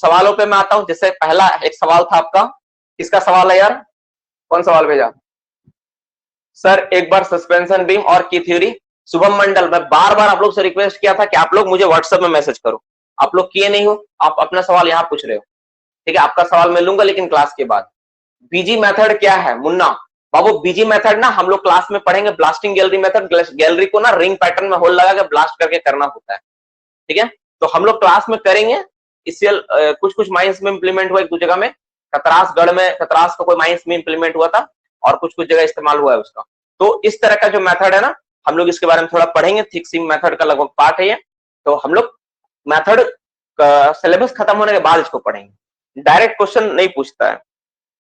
सवालों पे मैं आता हूं। जैसे पहला एक सवाल था आपका, किसका सवाल है यार, कौन सवाल भेजा सर? एक बार सस्पेंशन बीम और की थ्योरी। शुभम मंडल, मैं बार बार आप लोग से रिक्वेस्ट किया था कि आप लोग मुझे व्हाट्सएप में मैसेज करो, आप लोग किए नहीं हो, आप अपना सवाल यहाँ पूछ रहे हो। ठीक है, आपका सवाल मैं लूंगा लेकिन क्लास के बाद। बीजी मेथड क्या है मुन्ना बाबू? बीजी मेथड ना हम लोग क्लास में पढ़ेंगे, ब्लास्टिंग गैलरी मेथड। गैलरी को ना रिंग पैटर्न में होल लगा के ब्लास्ट करके करना होता है। ठीक है, तो हम लोग क्लास में करेंगे। इससे कुछ कुछ माइंस में इंप्लीमेंट हुआ, एक दो जगह में कतरासगढ़ में, कतरास का कोई माइंस में इंप्लीमेंट हुआ था और कुछ कुछ जगह इस्तेमाल हुआ है उसका। तो इस तरह का जो मेथड है ना, हम लोग इसके बारे में थोड़ा पढ़ेंगे। थिक सिम मेथड का लगभग पार्ट है ये। तो हम लोग मेथड का सिलेबस खत्म होने के बाद इसको पढ़ेंगे, डायरेक्ट क्वेश्चन नहीं पूछता है।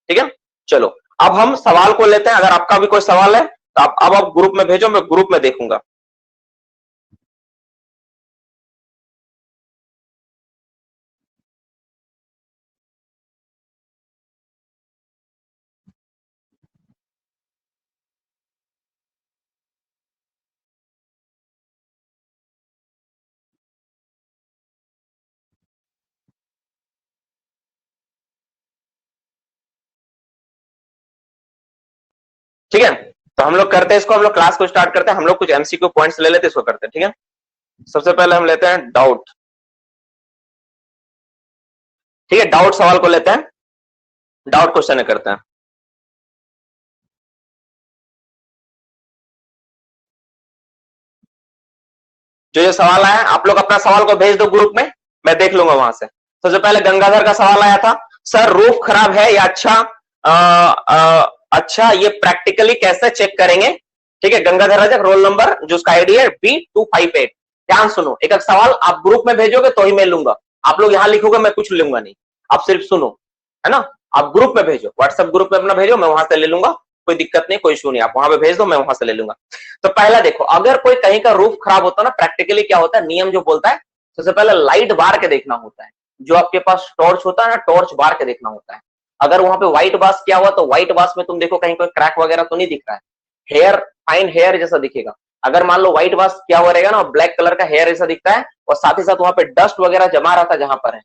ठीक है, चलो अब हम सवाल को लेते हैं। अगर आपका भी कोई सवाल है तो आप ग्रुप में भेजो, मैं ग्रुप में देखूंगा। ठीक है, तो हम लोग करते हैं इसको, हम लोग क्लास को स्टार्ट करते हैं। हम लोग कुछ एमसीक्यू पॉइंट्स ले लेते हैं, इसको करते हैं। ठीक है, सबसे पहले हम लेते हैं डाउट। ठीक है, डाउट सवाल को लेते हैं, डाउट क्वेश्चन करते हैं। जो जो सवाल आया आप लोग अपना सवाल को भेज दो ग्रुप में, मैं देख लूंगा वहां से। सबसे पहले गंगाधर का सवाल आया था, सर रूफ खराब है या अच्छा अच्छा ये प्रैक्टिकली कैसे चेक करेंगे? ठीक है, गंगाधर राजा, रोल नंबर जो उसका आईडी है B258। ध्यान सुनो, एक एक सवाल आप ग्रुप में भेजोगे तो ही मैं लूंगा। आप लोग यहां लिखोगे, मैं कुछ लूंगा नहीं, आप सिर्फ सुनो, है ना? आप ग्रुप में भेजो, व्हाट्सएप ग्रुप में अपना भेजो, मैं वहां से ले लूंगा। कोई दिक्कत नहीं, कोई इशू नहीं, आप वहां पे भेज दो, मैं वहां से ले लूंगा। तो पहला देखो, अगर कोई कहीं का रूफ खराब होता है ना, प्रैक्टिकली क्या होता है, नियम जो बोलता है, सबसे पहले लाइट बार के देखना होता है। जो आपके पास टॉर्च होता है ना, टॉर्च बार के देखना होता है। अगर वहां पे व्हाइट बास किया हुआ तो व्हाइट बास में तुम देखो कहीं कोई क्रैक वगैरह तो नहीं दिख रहा है, हेयर फाइन हेयर जैसा दिखेगा। अगर मान लो व्हाइट बास किया हुआ रहेगा ना, ब्लैक कलर का हेयर जैसा दिखता है, और साथ ही साथ वहां पे डस्ट वगैरह जमा रहता है जहां पर है,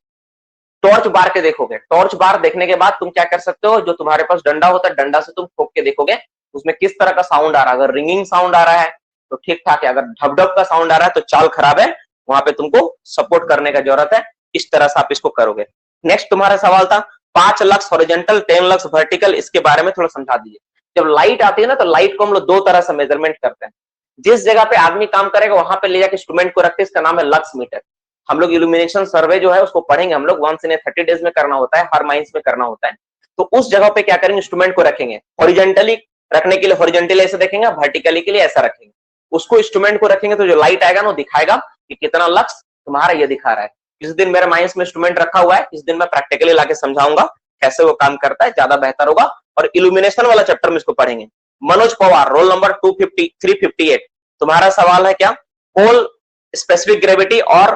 टॉर्च बार के देखोगे। टॉर्च बार देखने के बाद तुम क्या कर सकते हो, जो तुम्हारे पास डंडा होता है, डंडा से तुम ठोक के देखोगे उसमें किस तरह का साउंड आ रहा है। अगर रिंगिंग साउंड आ रहा है तो ठीक ठाक है, अगर ढपढप का साउंड आ रहा है तो चाल खराब है, वहां पे तुमको सपोर्ट करने का जरूरत है। इस तरह से आप इसको करोगे। नेक्स्ट तुम्हारा सवाल था 5 लक्स हॉरिजॉन्टल 10 लक्स वर्टिकल, इसके बारे में थोड़ा समझा दीजिए। जब लाइट आती है ना, तो लाइट को हम लोग दो तरह से मेजरमेंट करते हैं। जिस जगह पे आदमी काम करेगा वहां पे ले जाकर इंस्ट्रूमेंट को रखते हैं, इसका नाम है लक्स मीटर। हम लोग इल्यूमिनेशन सर्वे जो है उसको पढ़ेंगे, हम लोग 1 इन 30 डेज में करना होता है, हर माइंस में करना होता है। तो उस जगह पे क्या करेंगे, इंस्ट्रूमेंट को रखेंगे। हॉरिजॉन्टली रखने के लिए हॉरिजॉन्टली ऐसे देखेंगे, वर्टिकली के लिए ऐसा रखेंगे। उसको इंस्ट्रूमेंट को रखेंगे तो जो लाइट आएगा ना, वो दिखाएगा कि कितना लक्स तुम्हारा ये दिखा रहा है। जिस दिन मेरे माइंस में इंस्ट्रूमेंट रखा हुआ है, इस दिन मैं प्रैक्टिकली लाके समझाऊंगा कैसे वो काम करता है, ज्यादा बेहतर होगा। और इल्यूमिनेशन वाला चैप्टर में इसको पढ़ेंगे। मनोज पवार, रोल नंबर 358, तुम्हारा सवाल है क्या, पोल स्पेसिफिक ग्रेविटी और,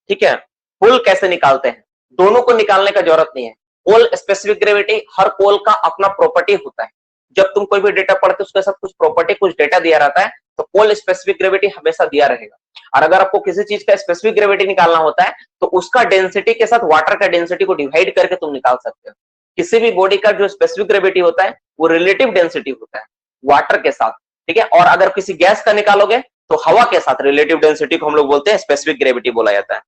ठीक है, पोल कैसे निकालते हैं? दोनों को निकालने का जरूरत नहीं है। पोल स्पेसिफिक ग्रेविटी, हर पोल का अपना प्रॉपर्टी होता है। जब तुम कोई भी डेटा पढ़ते हो उसके साथ कुछ प्रॉपर्टी, कुछ डेटा दिया रहता है, तो पोल स्पेसिफिक ग्रेविटी हमेशा दिया रहेगा। और अगर आपको किसी चीज का स्पेसिफिक ग्रेविटी निकालना होता है तो उसका डेंसिटी के साथ वाटर का डेंसिटी को डिवाइड करके तुम निकाल सकते हो। किसी भी बॉडी का जो स्पेसिफिक ग्रेविटी होता है वो रिलेटिव डेंसिटी होता है वाटर के साथ। ठीक है, और अगर किसी गैस का निकालोगे तो हवा के साथ रिलेटिव डेंसिटी को हम लोग बोलते हैं स्पेसिफिक ग्रेविटी बोला जाता है।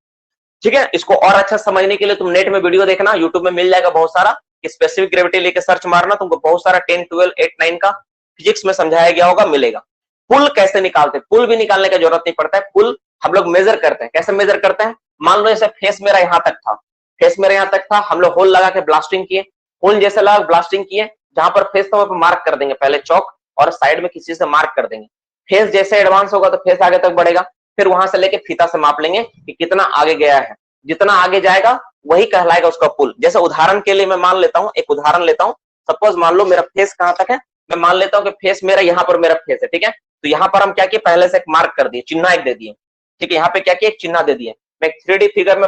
ठीक है, इसको और अच्छा समझने के लिए तुम नेट में वीडियो देखना, यूट्यूब में मिल जाएगा बहुत सारा। स्पेसिफिक ग्रेविटी लेके सर्च मारना, तुमको बहुत सारा 10 12 8 9 का फिजिक्स में समझाया गया होगा, मिलेगा। पुल कैसे निकालते, पुल भी निकालने का जरूरत नहीं पड़ता है। पुल हम लोग मेजर करते हैं, कैसे मेजर करते हैं, मान लो जैसे फेस मेरा यहां तक था, फेस मेरा यहां तक था, हम लोग होल लगा के ब्लास्टिंग किए, होल जैसे लगा ब्लास्टिंग किए, जहां पर फेस था वहां पर मार्क कर देंगे पहले चौक, और साइड में किसी से मार्क कर देंगे। फेस जैसे एडवांस होगा तो फेस आगे तक बढ़ेगा, फिर वहां से लेके फीता से माप लेंगे कि कितना आगे गया है। जितना आगे जाएगा वही कहलाएगा उसका पुल। जैसे उदाहरण के लिए मैं मान लेता हूं, एक उदाहरण लेता हूं। सपोज मान लो मेरा फेस कहां तक है, मैं मान लेता हूं कि फेस मेरा यहां पर मेरा फेस है। ठीक है, तो यहां पर हम क्या किए, पहले से एक मार्क कर दिए, चिन्ह एक दे दिए। ठीक है, यहाँ पे क्या किया, एक चिन्ह दे दिए। मैं 3D फिगर में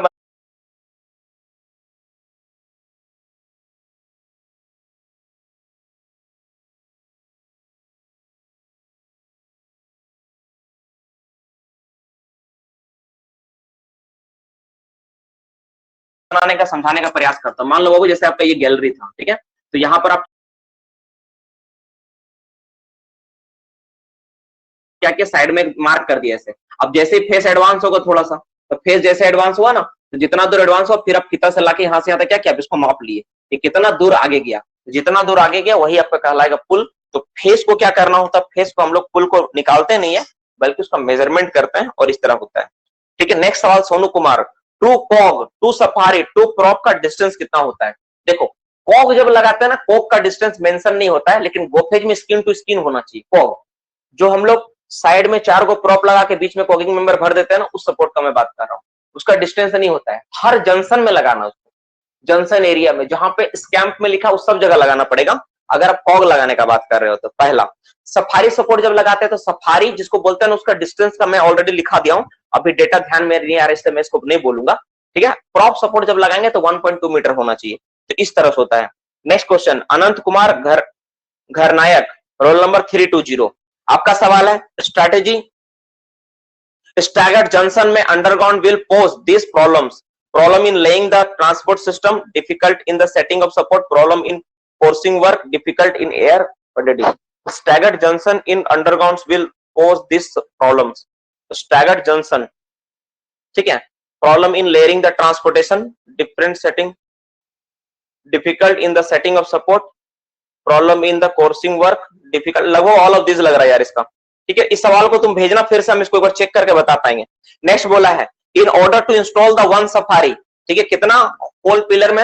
बनाने का, समझाने का प्रयास करता हूं। मान लो बाबू जैसे आपका ये गैलरी था, ठीक है, तो यहां पर आप क्या क्या साइड में मार्क कर दिया ऐसे। अब जैसे ही फेस एडवांस होगा थोड़ा सा, तो फेस जैसे एडवांस हुआ ना, तो जितना दूर एडवांस हुआ फिर आप फीता से लाके यहां से यहां तक क्या किया, इसको माप लिए कि कितना दूर आगे गया, जितना दूर आगे गया वही आपका कहलाएगा पुल। तो फेस को क्या करना होता है, फेस को हम लोग पुल को निकालते नहीं है बल्कि उसका मेजरमेंट करते हैं और इस तरह होता है। ठीक है, नेक्स्ट सवाल Sonu Kumar, two cog, two safari, two prop का डिस्टेंस कितना होता है? देखो कॉग जब लगाते हैं ना, कॉग का डिस्टेंस मेंशन नहीं होता है, लेकिन गोफेज में स्किन टू स्किन होना चाहिए। कॉग जो हम लोग साइड में 4 को प्रॉप लगा के बीच में कॉगिंग मेंबर भर देते हैं ना, उस सपोर्ट का मैं बात कर रहा हूँ। उसका डिस्टेंस नहीं होता है, हर जंक्शन में लगाना उसको, जंक्शन एरिया में जहां पे स्कैम्प में लिखा उस सब जगह लगाना पड़ेगा अगर आप कॉग लगाने का बात कर रहे हो तो। पहला सफारी सपोर्ट जब लगाते हैं तो सफारी जिसको बोलते हैं ना, उसका डिस्टेंस का मैं ऑलरेडी लिखा दिया हूं, अभी डेटा ध्यान में नहीं आ रहा इसलिए मैं इसको नहीं बोलूंगा। ठीक है, प्रॉप सपोर्ट जब लगाएंगे तो 1.2 मीटर होना चाहिए। तो इस तरह से होता है। नेक्स्ट क्वेश्चन, अनंत कुमार घर नायक, रोल नंबर 320, आपका सवाल है स्ट्रैटेजी, staggered junction में underground will pose these problems: problem in laying the transport system, difficult in the setting of support, problem in forcing work, difficult in air quantity. Staggered junction in undergrounds will pose these problems. Staggered junction, ठीक है, problem in layering the transportation, different setting, difficult in the setting of support, problem in the कोर्सिंग work, difficult, लगभग all of this लग रहा है यार इसका। ठीक है, इस सवाल को तुम भेजना, फिर से हम इसको एक बार चेक करके बता पाएंगे। नेक्स्ट बोला है in order to install the one safari, ठीक है, कितना होल पिलर में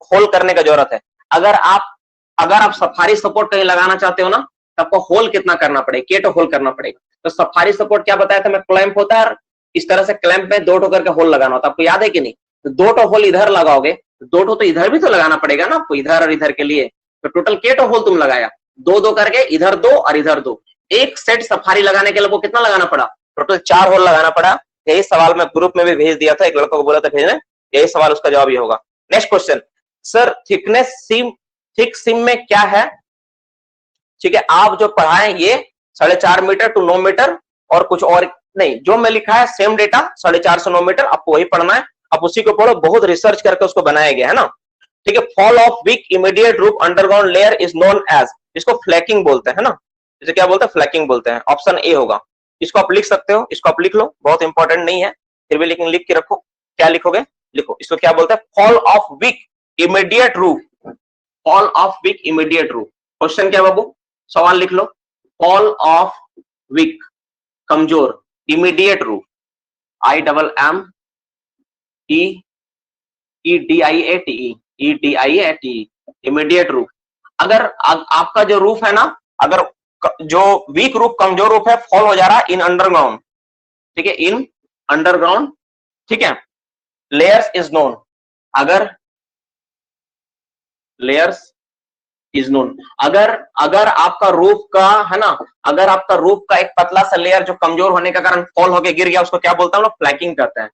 होल करने का जरूरत है। अगर आप सफारी सपोर्ट कहीं लगाना चाहते हो ना, तो आपको होल कितना करना पड़ेगा, केटो होल करना पड़ेगा। तो सफारी सपोर्ट क्या बताया था मैं, क्लैंप होता है, इस तरह से क्लैंप में 2 करके होल लगाना होता है, आपको याद है कि नहीं? तो 2 होल इधर लगाओगे, तो 2 तो इधर भी तो लगाना पड़ेगा ना आपको, इधर और इधर के लिए। तो टोटल केटो होल तुम लगाया, 2 करके, इधर 2 और इधर 2। एक सेट सफारी लगाने के लिए वो कितना लगाना पड़ा, टोटल 4 होल लगाना पड़ा। यही सवाल मैं ग्रुप में भी भेज दिया था, एक लड़का को बोला था भेजने, यही सवाल, उसका जवाब ये होगा। नेक्स्ट क्वेश्चन, सर थिकनेस सीम, थिक सीम में क्या है? ठीक है, आप जो पढ़ाए ये 4.5 मीटर टू 9 मीटर और कुछ और नहीं, जो मैं लिखा है सेम डेटा 4.5 से 9 मीटर, आपको वही पढ़ना है, आप उसी को पढ़ो, बहुत रिसर्च करके उसको बनाया गया है ना। ठीक है, fall of weak immediate roof underground layer is known as, इसको फ्लैकिंग बोलते हैं ना, इसे क्या बोलते हैं, फ्लैकिंग बोलते हैं। ऑप्शन ए होगा, इसको आप लिख सकते हो, इसको आप लिख लो, बहुत इंपॉर्टेंट नहीं है फिर भी, लेकिन लिख के रखो। क्या लिखोगे, लिखो, इसको क्या बोलते हैं, fall of weak immediate roof, fall of weak immediate roof. Question क्या बाबू, सवाल लिख लो, फॉल ऑफ वीक, कमजोर, immediate roof, IMMEDIATE, immediate roof. अगर आपका जो रूफ है ना, अगर जो वीक रूफ, कमजोर रूफ है, फॉल हो जा रहा है इन अंडरग्राउंड, ठीक है, इन अंडरग्राउंड, ठीक है, लेयर्स इज नोन, अगर लेयर्स इज नोन, अगर आपका रूफ का है ना, अगर आपका रूफ का एक पतला सा लेयर जो कमजोर होने के कारण फॉल होके गिर गया, उसको क्या बोलता है, फ्लैकिंग कहते हैं,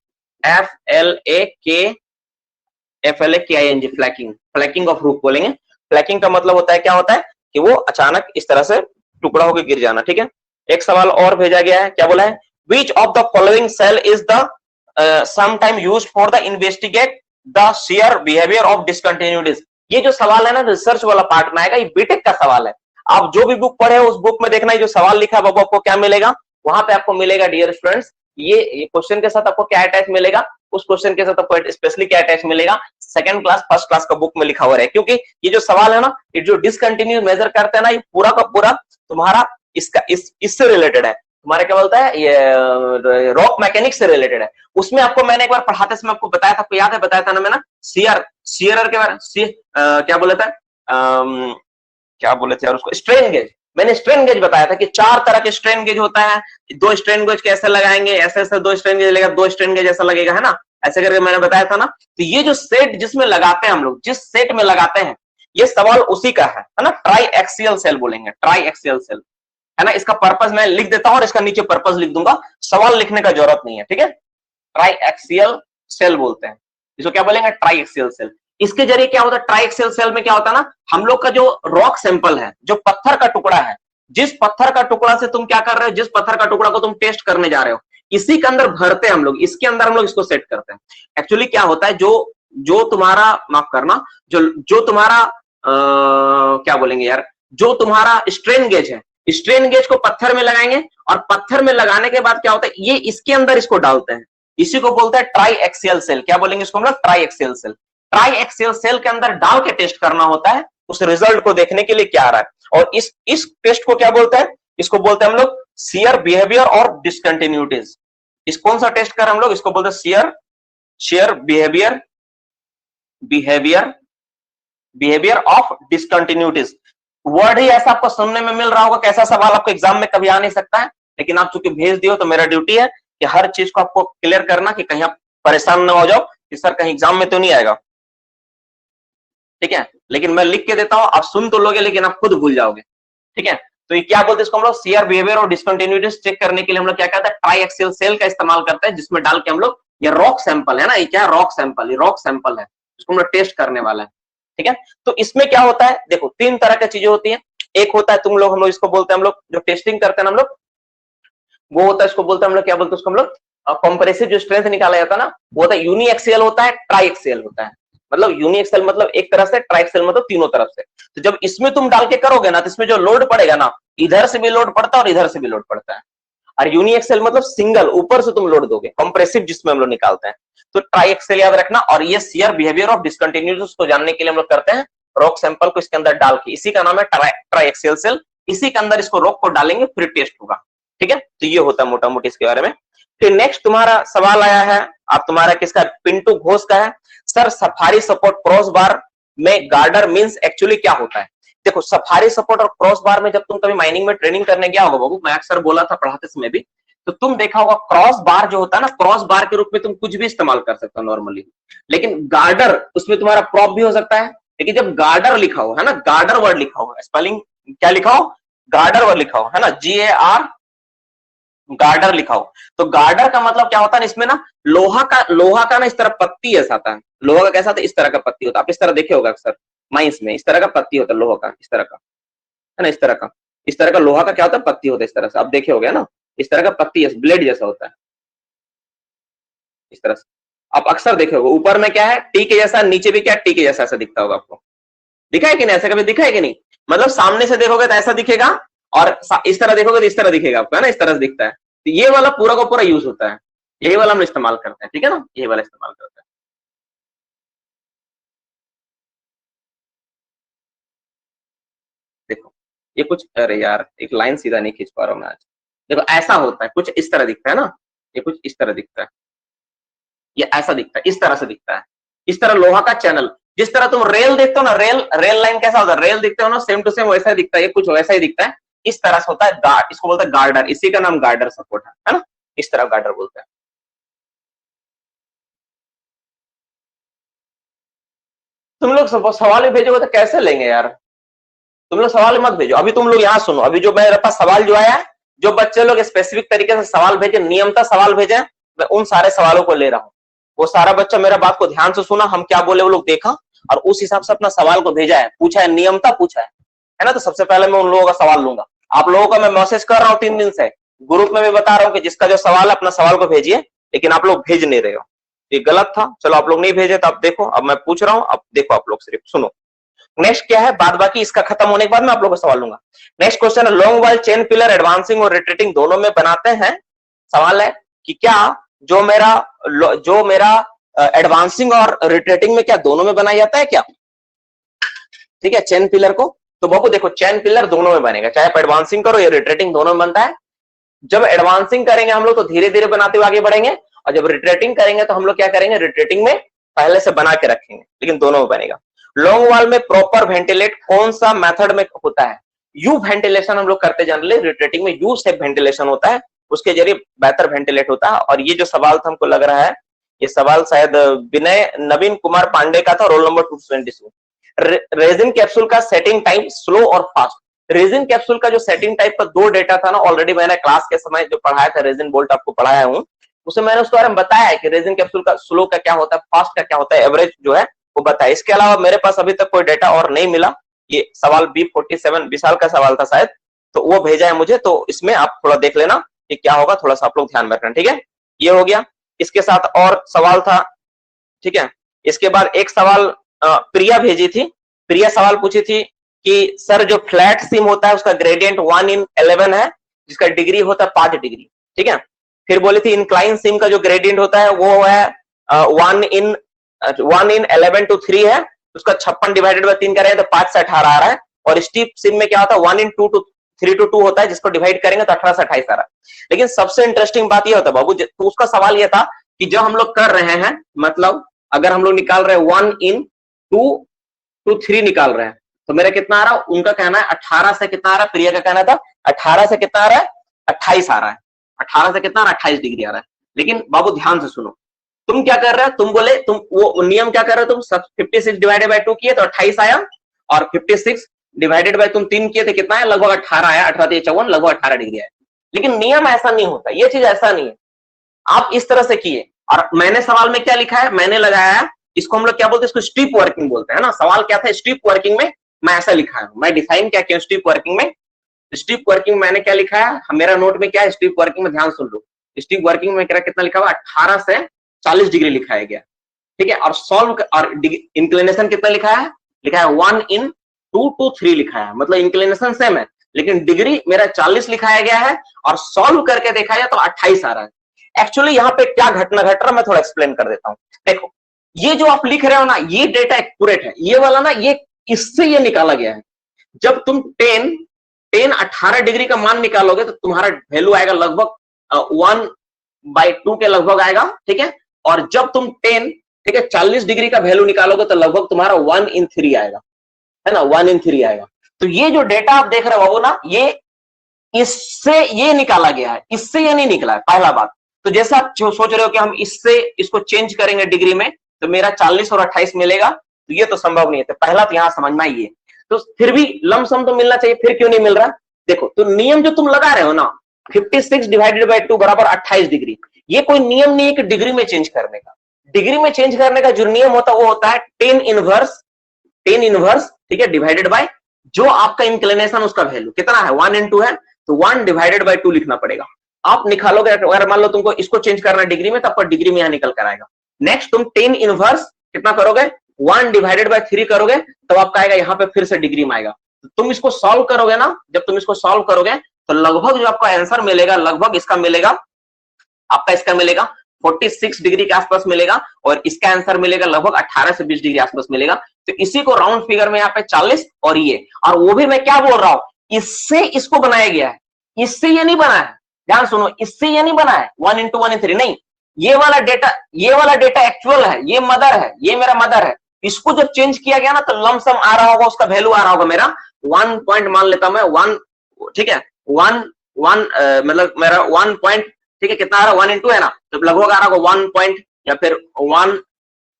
FLAKING, फ्लैकिंग, फ्लैकिंग ऑफ रूफ बोलेंगे। फ्लैकिंग का मतलब होता है, क्या होता है कि वो अचानक इस तरह से टुकड़ा होकर गिर जाना। ठीक है, एक सवाल और भेजा गया है, क्या बोला है, which of the following cell is the sometime used for the investigate the share behaviour of discontinuities. ये जो सवाल है ना, रिसर्च वाला पार्ट में आएगा, ये बीटेक का सवाल है। आप जो भी बुक पढ़े हो उस बुक में देखना, जो सवाल लिखा है बाबू, आपको क्या मिलेगा वहां पे, आपको मिलेगा डियर स्टूडेंट्स, ये क्वेश्चन के साथ आपको क्या अटैच मिलेगा, उस क्वेश्चन के साथ आपको स्पेशली क्या अटैच मिलेगा, सेकंड क्लास फर्स्ट क्लास का बुक में लिखा हुआ है। क्योंकि ये जो सवाल है ना, ये जो डिसकंटिन्यू मेजर करते हैं ना, ये पूरा का पूरा तुम्हारा इससे रिलेटेड है, तुम्हारे क्या बोलता है, ये रॉक मैकेनिक्स से रिलेटेड है। उसमें आपको मैंने एक बार पढ़ाते समय आपको बताया था, आपको याद है, बताया था ना मैंने, शियरर के बारे में, क्या बोला था, क्या बोले थे यार उसको, स्ट्रेन गेज। मैंने स्ट्रेन गेज बताया था कि 4 तरह के स्ट्रेन गेज होता है, 2 स्ट्रेन गेज कैसे लगाएंगे, ऐसे ऐसे 2 स्ट्रेन गेज लगेगा, 2 स्ट्रेन गेज ऐसा लगेगा, है ना, ऐसे करके मैंने बताया था ना। तो ये जो सेट जिसमें लगाते हैं हम लोग, जिस सेट में लगाते हैं, ये सवाल उसी का है ना, ट्राई एक्सियल सेल बोलेंगे, ट्राई एक्सियल सेल, है ना। इसका पर्पस मैं लिख देता हूं और इसका नीचे पर्पस लिख दूंगा, सवाल लिखने का जरूरत नहीं है। ठीक है, ट्राई एक्सियल सेल बोलते हैं इसको, क्या बोलेंगे, ट्राई एक्सियल सेल। इसके जरिए क्या होता है, ट्राई एक्सियल सेल में क्या होता है ना, हम लोग का जो रॉक सैंपल है, जो पत्थर का टुकड़ा है, जिस पत्थर का टुकड़ा से तुम क्या कर रहे हो, जिस पत्थर का टुकड़ा को तुम टेस्ट करने जा रहे हो, इसी के अंदर भरते हैं हम लोग, इसके अंदर हम लोग इसको सेट करते हैं। एक्चुअली क्या होता है, जो जो तुम्हारा, माफ करना, जो तुम्हारा क्या बोलेंगे यार, जो तुम्हारा स्ट्रेन गेज है, स्ट्रेन गेज को पत्थर में लगाएंगे और पत्थर में लगाने के बाद क्या होता है, ये इसके अंदर इसको डालते हैं, इसी को बोलते हैं ट्राई एक्सियल सेल। क्या बोलेंगे इसको हम लोग? Triaxial cell. Triaxial cell के अंदर डाल के टेस्ट करना होता है उस रिजल्ट को देखने के लिए क्या आ रहा है। और इस टेस्ट को क्या बोलते हैं? इसको बोलते हैं हम लोग शियर बिहेवियर और डिसकंटिन्यूटीज। इस कौन सा टेस्ट कर हम लोग? इसको बोलते हैं shear behaviour of discontinuities. Word ही ऐसा आपको सुनने में मिल रहा होगा, कैसा सवाल आपको एग्जाम में कभी आ नहीं सकता है, लेकिन आप चूंकि भेज दियो तो मेरा ड्यूटी है कि हर चीज को आपको क्लियर करना, कि कहीं आप परेशान ना हो जाओ कि सर कहीं एग्जाम में तो नहीं आएगा, ठीक है। लेकिन मैं लिख के देता हूं, आप सुन तो लोगे लेकिन आप खुद भूल जाओगे, ठीक है। तो ये क्या बोलते हैं इसको हम लोग? शियर बिहेवियर और डिसकंटिन्यूटीज चेक करने के लिए हम लोग क्या कहते हैं? ट्राई एक्सियल सेल का इस्तेमाल करते हैं, जिसमें डाल के हम लोग, ये रॉक सैंपल है ना, ये क्या है? रॉक सैंपल, ये रॉक सैंपल है, इसको हम लोग टेस्ट करने वाला है, ठीक है। तो इसमें क्या होता है, देखो तीन तरह की चीजें होती हैं। एक होता है हम लोग इसको बोलते हैं हम लोग, जो टेस्टिंग करते हैं हम लोग, वो होता है, इसको बोलते हैं हम लोग, क्या बोलते हैं उसको हम लोग? कंप्रेसिव जो स्ट्रेंथ निकाला जाता है ना, वो होता है यूनी एक्सियल होता है, ट्राई एक्सियल होता है। मतलब यूनी एक्सियल मतलब एक तरफ से, ट्राई एक्सियल मतलब तीनों तरफ से। तो जब इसमें तुम डाल के करोगे ना, तो इसमें जो लोड पड़ेगा ना, इधर से भी लोड पड़ता है और इधर से भी लोड पड़ता है। और यूनी एक्सियल मतलब सिंगल, ऊपर से तुम लोड दोगे, कंप्रेसिव जिसमें हम लोग निकालते हैं। तो ट्राई एक्सियल याद रखना। और ये शियर बिहेवियर ऑफ डिसकंटिन्यूटीज को जानने के लिए हम लोग करते हैं रॉक सैंपल को इसके अंदर डाल के, इसी का नाम है ट्राई एक्सियल सेल। इसी के अंदर इसको रॉक को डालेंगे, फिर टेस्ट होगा, ठीक है। तो ये होता है मोटा मोटी इसके बारे में। फिर नेक्स्ट तुम्हारा सवाल आया है, आप तुम्हारा किसका? पिंटू घोष का है। Sir safari support cross bar में गार्डर मींस एक्चुअली क्या होता है? देखो सफारी सपोर्ट और क्रॉस बार में, जब तुम कभी माइनिंग में ट्रेनिंग करने गया होगा बाबू, मैं अक्सर बोला था पढ़ाते समय भी, तो तुम देखा होगा क्रॉस बार जो होता है ना, क्रॉस बार के रूप में तुम कुछ भी इस्तेमाल कर सकते हो नॉर्मली, लेकिन गार्डर उसमें तुम्हारा प्रॉप भी हो सकता है। लेकिन जब गार्डर लिखा हो है ना, गार्डर वर्ड लिखा हो, स्पेलिंग क्या लिखा हो? गार्डर वर्ड लिखा हो है ना, GAR, गार्डर लिखा हो, तो गार्डर का मतलब क्या होता है? इसमें ना लोहा का ना इस तरह पत्ती ऐसा आता है। लोहा का कैसा था? इस तरह का पत्ती होता है, आप इस तरह देखे होगा अक्सर माइंस में, इस तरह का पत्ती होता है लोहा का, इस तरह का है ना, इस तरह का लोहा का क्या होता है? पत्ती होता है, इस तरह से आप देखे होगे ना, इस तरह का पत्ती ब्लेड जैसा होता है, इस तरह से आप अक्सर देखे होगे। ऊपर में क्या है? टी के जैसा, नीचे भी क्या है? टी के जैसा ऐसा दिखता होगा आपको, दिखा है कि नहीं? ऐसा कभी दिखा है कि नहीं? मतलब सामने से देखोगे तो ऐसा दिखेगा, और इस तरह देखोगे तो इस तरह दिखेगा आपको, है ना, इस तरह से दिखता है। तो ये वाला पूरा का पूरा यूज होता है, यही वाला हम इस्तेमाल करते हैं, ठीक है ना, यही वाला इस्तेमाल करते हैं। देखो ये कुछ, अरे यार एक लाइन सीधा नहीं खींच पा रहा हूं मैं आज। देखो ऐसा होता है, कुछ इस तरह दिखता है ना, ये कुछ इस तरह दिखता है, ये ऐसा दिखता है, इस तरह से दिखता है, इस तरह लोहा का चैनल, जिस तरह तुम रेल देखते हो ना, रेल लाइन कैसा होता है? रेल दिखते हो ना, सेम टू सेम वैसा ही दिखता है, ये कुछ वैसा ही दिखता है, इस तरह से होता है। इसको बोलते हैं गार्डर, इसी का नाम गार्डर सपोर्ट है ना, इस तरह गार्डर बोलते हैं। तुम लोग सवाल ही भेजोगे तो कैसे लेंगे यार? तुम लोग सवाल मत भेजो, अभी तुम लोग यहाँ सुनो, अभी जो मेरे पास सवाल जो आया है, जो बच्चे लोग स्पेसिफिक तरीके से सवाल भेजे, नियमता सवाल भेजे, मैं उन सारे सवालों को ले रहा हूँ। वो सारा बच्चा मेरा बात को ध्यान से सुना, हम क्या बोले वो लोग देखा, और उस हिसाब से अपना सवाल को भेजा है, पूछा है, नियमता पूछा है ना। तो सबसे पहले मैं उन लोगों का सवाल लूंगा। आप लोगों का मैं मैसेज कर रहा हूँ 3 दिन से, ग्रुप में भी बता रहा हूँ कि जिसका जो सवाल है अपना सवाल को भेजिए, लेकिन आप लोग भेज नहीं रहे हो, ये गलत था। चलो आप लोग नहीं भेजे तो अब देखो, अब मैं पूछ रहा हूँ, अब देखो आप लोग सिर्फ सुनो। नेक्स्ट क्या है, बाद बाकी इसका खत्म होने के बाद मैं आप लोगों को सवाल लूंगा। नेक्स्ट क्वेश्चन है, long while chain pillar advancing और रिट्रीटिंग दोनों में बनाते हैं। सवाल है कि क्या जो मेरा एडवांसिंग और रिट्रीटिंग में क्या दोनों में बनाया जाता है क्या? ठीक है, चेन पिलर को, तो बाबू देखो चेन पिलर दोनों में बनेगा, चाहे आप एडवांसिंग करो या रिट्रीटिंग, दोनों में बनता है। जब एडवांसिंग करेंगे हम लोग तो धीरे धीरे बनाते हुए आगे बढ़ेंगे, और जब रिट्रीटिंग करेंगे तो हम लोग क्या करेंगे? रिट्रीटिंग में पहले से बना के रखेंगे, लेकिन दोनों में बनेगा। लॉन्ग वाल में प्रॉपर वेंटिलेट कौन सा मेथड में होता है? यू वेंटिलेशन हम लोग करते जनरली, रिट्रीटिंग में यू शेप वेंटिलेशन होता है, उसके जरिए बेहतर वेंटिलेट होता है। और ये जो सवाल था हमको लग रहा है, ये सवाल शायद नवीन कुमार पांडे का था, रोल नंबर 222। रेजिन कैप्सूल का सेटिंग टाइम स्लो और फास्ट। रेजिन कैप्सूल का जो सेटिंग टाइप का 2 डेटा था ना, ऑलरेडी मैंने क्लास के समय जो पढ़ाया था, रेजिन बोल्ट आपको पढ़ाया हूँ, उसे मैंने उसके बारे में बताया है कि रेजिन कैप्सूल का स्लो का क्या होता है, फास्ट का क्या होता है, एवरेज जो है वो बताया। इसके अलावा मेरे पास अभी तक कोई डेटा और नहीं मिला। ये सवाल B47 विशाल का सवाल था शायद, तो वो भेजा है मुझे, तो इसमें आप थोड़ा देख लेना कि क्या होगा, थोड़ा सा आप लोग ध्यान में रखना, ठीक है। ये हो गया, इसके साथ और सवाल था, ठीक है। इसके बाद एक सवाल प्रिया भेजी थी। प्रिया सवाल पूछी थी कि सर जो फ्लैट सिम होता है उसका ग्रेडियंट 1/11 है, जिसका डिग्री होता है 5 डिग्री, ठीक है। फिर बोली थी इंक्लाइन सिम का जो ग्रेडियंट होता है वो है 1/11 to 3 है, उसका 56 डिवाइडेड बाय 3 करेंगे तो 5 से 18 आ रहा है। और स्टीप सिम में क्या होता है 1/2 to 3 to 2 होता है, जिसको डिवाइड करेंगे तो 18 से 28 आ रहा है। लेकिन सबसे इंटरेस्टिंग बात ये होता है बाबू, तो उसका सवाल ये था कि जब हम लोग कर रहे हैं, मतलब अगर हम लोग निकाल रहे हैं 1/2 to 3 निकाल रहे हैं तो मेरा कितना आ रहा है, उनका कहना है 18 से कितना आ रहा है, प्रिया का कहना था 18 से कितना आ रहा है, 28 आ रहा है। 18 से कितना आ रहा है, 28 डिग्री आ रहा है। लेकिन बाबू ध्यान से सुनो, तुम क्या कर रहे हो, तुम बोले तुम वो नियम क्या कर रहे हो, तुम 56 डिवाइडेड बाय 2 किए तो 28 आया, और 56 डिवाइडेड बाय तुम 3 किए तो कितना है, लगभग 18 आया, 18 3 54, लगभग 18 डिग्री आया। लेकिन नियम ऐसा नहीं होता, ये चीज ऐसा नहीं है। आप इस तरह से किए, और मैंने सवाल में क्या लिखा है, मैंने लगाया है, इसको हम लोग क्या बोलते हैं, इसको स्ट्रिप वर्किंग बोलते हैं ना। सवाल क्या था, स्ट्रिप वर्किंग में मैं ऐसा लिखा है, मैं डिफाइन क्या किया स्ट्रिप वर्किंग में। स्ट्रिप वर्किंग मैंने क्या लिखा है, मेरा नोट में क्या है स्ट्रिप वर्किंग में, ध्यान सुन लो। स्ट्रिप वर्किंग में कितना लिखा हुआ, 18 से 40 डिग्री लिखाया गया, ठीक है। और सॉल्व और इंक्लिनेशन कितना लिखा है, लिखा है 1/2 to 3 लिखा है, मतलब इंक्लिनेशन सेम है लेकिन डिग्री मेरा 40 लिखाया गया है, और सॉल्व करके देखा जाए तो 28 आ रहा है। एक्चुअली यहाँ पे क्या घटना घट रहा है मैं थोड़ा एक्सप्लेन कर देता हूँ। देखो ये जो आप लिख रहे हो ना, ये डेटा एक्यूरेट है, ये वाला ना, ये इससे ये निकाला गया है। जब तुम 18 डिग्री का मान निकालोगे तो तुम्हारा वैल्यू आएगा लगभग 1/2 के लगभग आएगा, ठीक है। और जब तुम 40 डिग्री का वैल्यू निकालोगे तो लगभग तुम्हारा 1/3 आएगा, है ना, 1/3 आएगा। तो ये जो डेटा आप देख रहे हो बाबू ना, ये इससे ये निकाला गया है, इससे ये नहीं निकला है, पहला बात। तो जैसा आप सोच रहे हो कि हम इससे इसको चेंज करेंगे डिग्री में तो मेरा 40 और 28 मिलेगा, तो ये तो संभव नहीं है। तो पहला तो यहां समझना ही है। तो फिर भी लमसम तो मिलना चाहिए, फिर क्यों नहीं मिल रहा। देखो तो नियम जो तुम लगा रहे हो ना, 56 डिवाइडेड बाय 2 बराबर 28 डिग्री, ये कोई नियम नहीं है कि डिग्री में चेंज करने का। डिग्री में चेंज करने का जो नियम होता है वो होता है टेन इनवर्स, ठीक है, डिवाइडेड बाय जो आपका इंक्लिनेशन उसका वैल्यू कितना है, 1/2 है, तो 1 डिवाइडेड बाय 2 लिखना पड़ेगा। आप निकालोगे, अगर मान लो तुमको इसको चेंज करना है डिग्री में, तो आपका डिग्री में यहां निकल कर आएगा। नेक्स्ट तुम टेन इनवर्स कितना करोगे, 1 डिवाइडेड बाय 3 करोगे, तब आपका आएगा यहाँ पे फिर से डिग्री में आएगा। तो तुम इसको सॉल्व करोगे ना, जब तुम इसको सॉल्व करोगे तो लगभग जो आपका आंसर मिलेगा, लगभग इसका मिलेगा, आपका इसका मिलेगा 46 डिग्री के आसपास मिलेगा, और इसका आंसर मिलेगा लगभग 18 से 20 डिग्री आसपास मिलेगा। तो इसी को राउंड फिगर में यहाँ पे 40 और ये, और वो भी मैं क्या बोल रहा हूं, इससे इसको बनाया गया है, इससे ये नहीं बना है। ध्यान सुनो, इससे ये नहीं बना है 1/1/3 नहीं, ये वाला डेटा एक्चुअल है, ये मदर है, ये मेरा मदर है। इसको जब चेंज किया गया ना तो लमसम आ रहा होगा, उसका वैल्यू आ रहा होगा मेरा 1 पॉइंट, मान लेता हूं मैं 1, ठीक है, 1 मतलब मेरा 1 पॉइंट, ठीक है, कितना आ रहा है 1/2 है ना, तो लगभग आ रहा होगा 1 पॉइंट, या फिर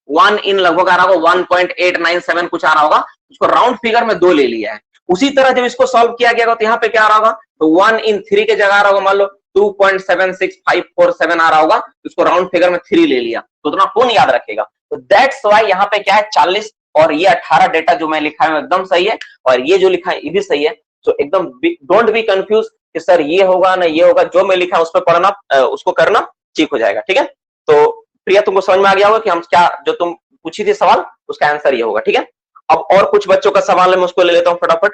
1 इन लगभग आ रहा होगा 1.897 कुछ आ रहा होगा। उसको राउंड फिगर में 2 ले लिया है। उसी तरह जब इसको सॉल्व किया गया तो यहाँ पे क्या आ रहा होगा, तो 1/3 के जगह आ रहा होगा मान लो 2.76547 आ रहा होगा, उसको राउंड फिगर में 3 ले लिया, तो उतना कौन याद रखेगा। तो दैट्स व्हाई यहाँ पे क्या है 40 और ये 18 डेटा जो मैं लिखा है एकदम सही है, और ये जो लिखा है ये भी सही है। तो एकदम डोंट बी कंफ्यूज कि सर ये होगा ना ये होगा, जो मैं लिखा है उस पर पढ़ना, उसको करना, ठीक हो जाएगा, ठीक है। तो प्रिया तुमको समझ में आ गया होगा कि हम क्या, जो तुम पूछी थी सवाल उसका आंसर ये होगा, ठीक है। अब और कुछ बच्चों का सवाल है, मैं उसको ले लेता हूं फटाफट।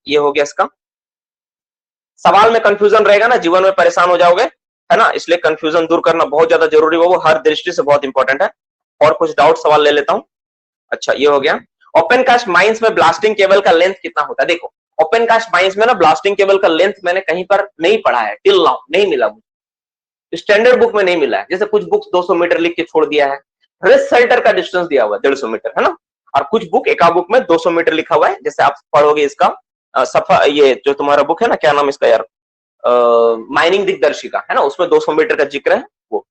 ये हो गया इसका सवाल में कंफ्यूजन रहेगा ना, जीवन में परेशान हो जाओगे, है ना, इसलिए कंफ्यूजन दूर करना बहुत ज्यादा जरूरी है, वो हर दृष्टि से बहुत इंपॉर्टेंट है। और कुछ डाउट सवाल ले लेता हूं। अच्छा ये हो गया, ओपन कास्ट माइंस में ब्लास्टिंग केबल का लेंथ कितना होता है। देखो ओपन कास्ट माइंस में ना ब्लास्टिंग केबल का लेंथ मैंने कहीं पर नहीं पढ़ा है, टिल नाउ नहीं मिला मुझे, स्टैंडर्ड बुक में नहीं मिला है। जैसे कुछ बुक्स 200 मीटर लिख के छोड़ दिया है, रेस्ट शेल्टर का डिस्टेंस दिया हुआ है 150 मीटर, है ना, और कुछ बुक, एक बुक में 200 मीटर लिखा हुआ है। जैसे आप पढ़ोगे इसका सफा, ये जो तुम्हारा बुक है ना, क्या नाम इसका यार, माइनिंग दिग्दर्शिका, है ना, उसमें 200 मीटर का जिक्र है। वो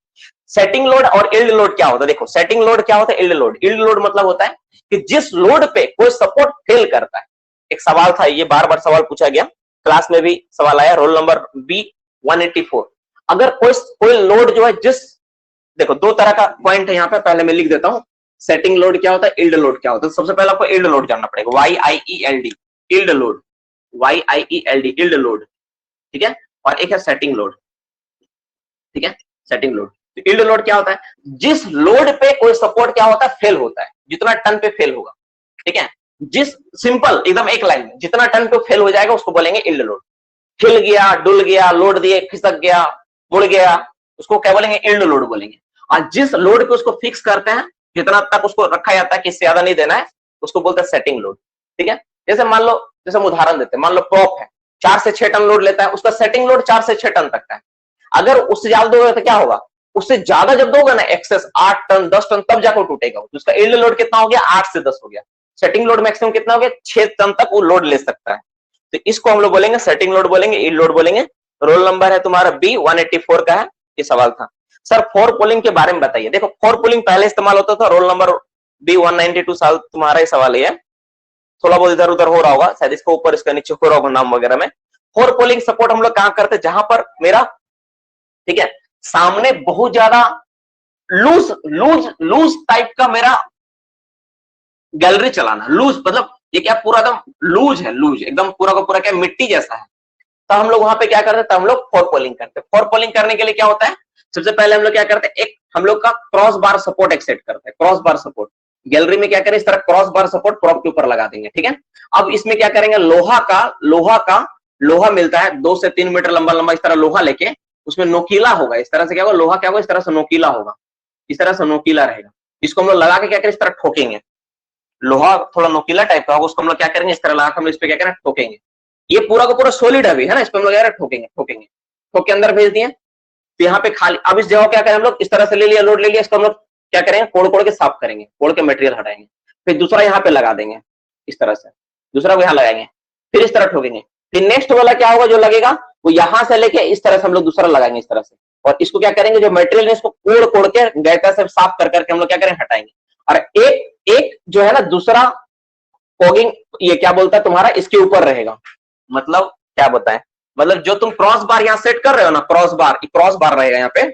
सेटिंग लोड और इल्ड लोड क्या होता है। देखो सेटिंग लोड क्या होता है, इल्ड लोड मतलब होता है कि जिस लोड पे कोई सपोर्ट फेल करता है। एक सवाल था, ये बार बार सवाल पूछा गया, क्लास में भी सवाल आया, रोल नंबर B184। अगर कोई लोड जो है, जिस, देखो 2 तरह का पॉइंट है यहाँ पे, पहले मैं लिख देता हूं, सेटिंग लोड क्या होता है, इल्ड लोड क्या होता है। सबसे पहले आपको इल्ड लोड जानना पड़ेगा, YIELD, yield load, YIELD, yield load, ठीक है। और एक है सेटिंग लोड, ठीक है, सेटिंग लोड। तो यील्ड लोड क्या होता है, जिस लोड पे कोई सपोर्ट क्या होता है, फेल होता है, जितना टन पे फेल होगा, ठीक है, जिस सिंपल एकदम एक लाइन में जितना टन पे फेल हो जाएगा उसको बोलेंगे यील्ड लोड। हिल गया, डुल गया, लोड दिए, खिसक गया, मुड़ गया, उसको क्या बोलेंगे, यील्ड लोड बोलेंगे। और जिस लोड पे उसको फिक्स करते हैं, जितना तक उसको रखा जाता है कि इससे ज्यादा नहीं देना है, उसको बोलते हैं सेटिंग लोड, ठीक है। जैसे मान लो, जैसे हम उदाहरण देते हैं, मान लो प्रॉप है 4 से 6 टन लोड लेता है, उसका सेटिंग लोड 4 से 6 टन तक का है। अगर उससे ज्यादा दोगे तो क्या होगा, उससे ज्यादा जब दोगे ना एक्सेस 8 टन 10 टन तब जाकर टूटेगा, तो उसका यील्ड लोड कितना हो गया, 8 से 10 हो गया। सेटिंग लोड मैक्सिमम कितना हो गया, 6 टन तक वो लोड ले सकता है। तो इसको हम लोग बोलेंगे सेटिंग लोड बोलेंगे, यील्ड लोड बोलेंगे। रोल नंबर है तुम्हारा B184 का है, ये सवाल था। सर फोर पोलिंग के बारे में बताइए। देखो फोर पोलिंग पहले इस्तेमाल होता था, रोल नंबर B192 साल तुम्हारा ही सवाल है, थोड़ा बहुत इधर उधर हो रहा होगा, शायद इसको ऊपर इसका नीचे हो रहा होगा नाम वगैरह में। फोर पोलिंग सपोर्ट हम लोग कहां करते हैं, जहां पर मेरा, ठीक है, सामने बहुत ज्यादा लूज लूज लूज टाइप का मेरा गैलरी चलाना, लूज मतलब ये क्या पूरा एकदम लूज है, लूज एकदम पूरा का पूरा क्या मिट्टी जैसा है, तो हम लोग वहां पे क्या करते हैं, तो हम लोग फोर पोलिंग करते हैं। फोर पोलिंग करने के लिए क्या होता है, सबसे पहले हम लोग क्या करते हैं, एक हम लोग का क्रॉस बार सपोर्ट एक सेट करते हैं, क्रॉस बार सपोर्ट गैलरी में क्या करें, इस तरह क्रॉस बार सपोर्ट प्रॉप के ऊपर लगा देंगे, ठीक है। अब इसमें क्या करेंगे, लोहा मिलता है 2 से 3 मीटर लंबा लंबा, इस तरह लोहा लेके उसमें नोकीला होगा, इस तरह से क्या होगा, लोहा क्या होगा, इस तरह से नोकीला होगा, इस तरह से नोकीला रहेगा। इसको हम लोग लगा के क्या करें, इस तरह ठोकेंगे, लोहा थोड़ा नोकीला टाइप का होगा, उसको हम लोग क्या करेंगे, इस तरह लगा के हम इस पे क्या करें, ठोकेंगे। ये पूरा का पूरा सॉलिड अभी है ना, इस पे हम लोग ठोकेंगे ठोकेंगे, ठोक के अंदर भेज दिए। तो यहाँ पे खाली, अब इस जगह क्या करें हम लोग, इस तरह से ले लिया, लोड ले लिया, इसको हम लोग क्या करेंगे, कोड़ कोड़ के साफ करेंगे, कोड़ के मटेरियल हटाएंगे, फिर दूसरा यहाँ पे लगा देंगे, इस तरह से दूसरा को यहाँ लगाएंगे, फिर इस तरह ठोकेंगे। फिर नेक्स्ट वाला क्या होगा जो लगेगा, वो यहां से लेके इस तरह से हम लोग दूसरा लगाएंगे इस तरह से, और इसको क्या करेंगे, जो मटेरियल है इसको कोड़ कोड़ के गैटा से साफ कर करके हम लोग क्या करेंगे, हटाएंगे। और एक जो है ना दूसरा फोगिंग, ये क्या बोलता है तुम्हारा, इसके ऊपर रहेगा, मतलब क्या बताएं, मतलब जो तुम क्रॉस बार यहाँ सेट कर रहे हो ना, क्रॉस बार रहेगा यहाँ पे,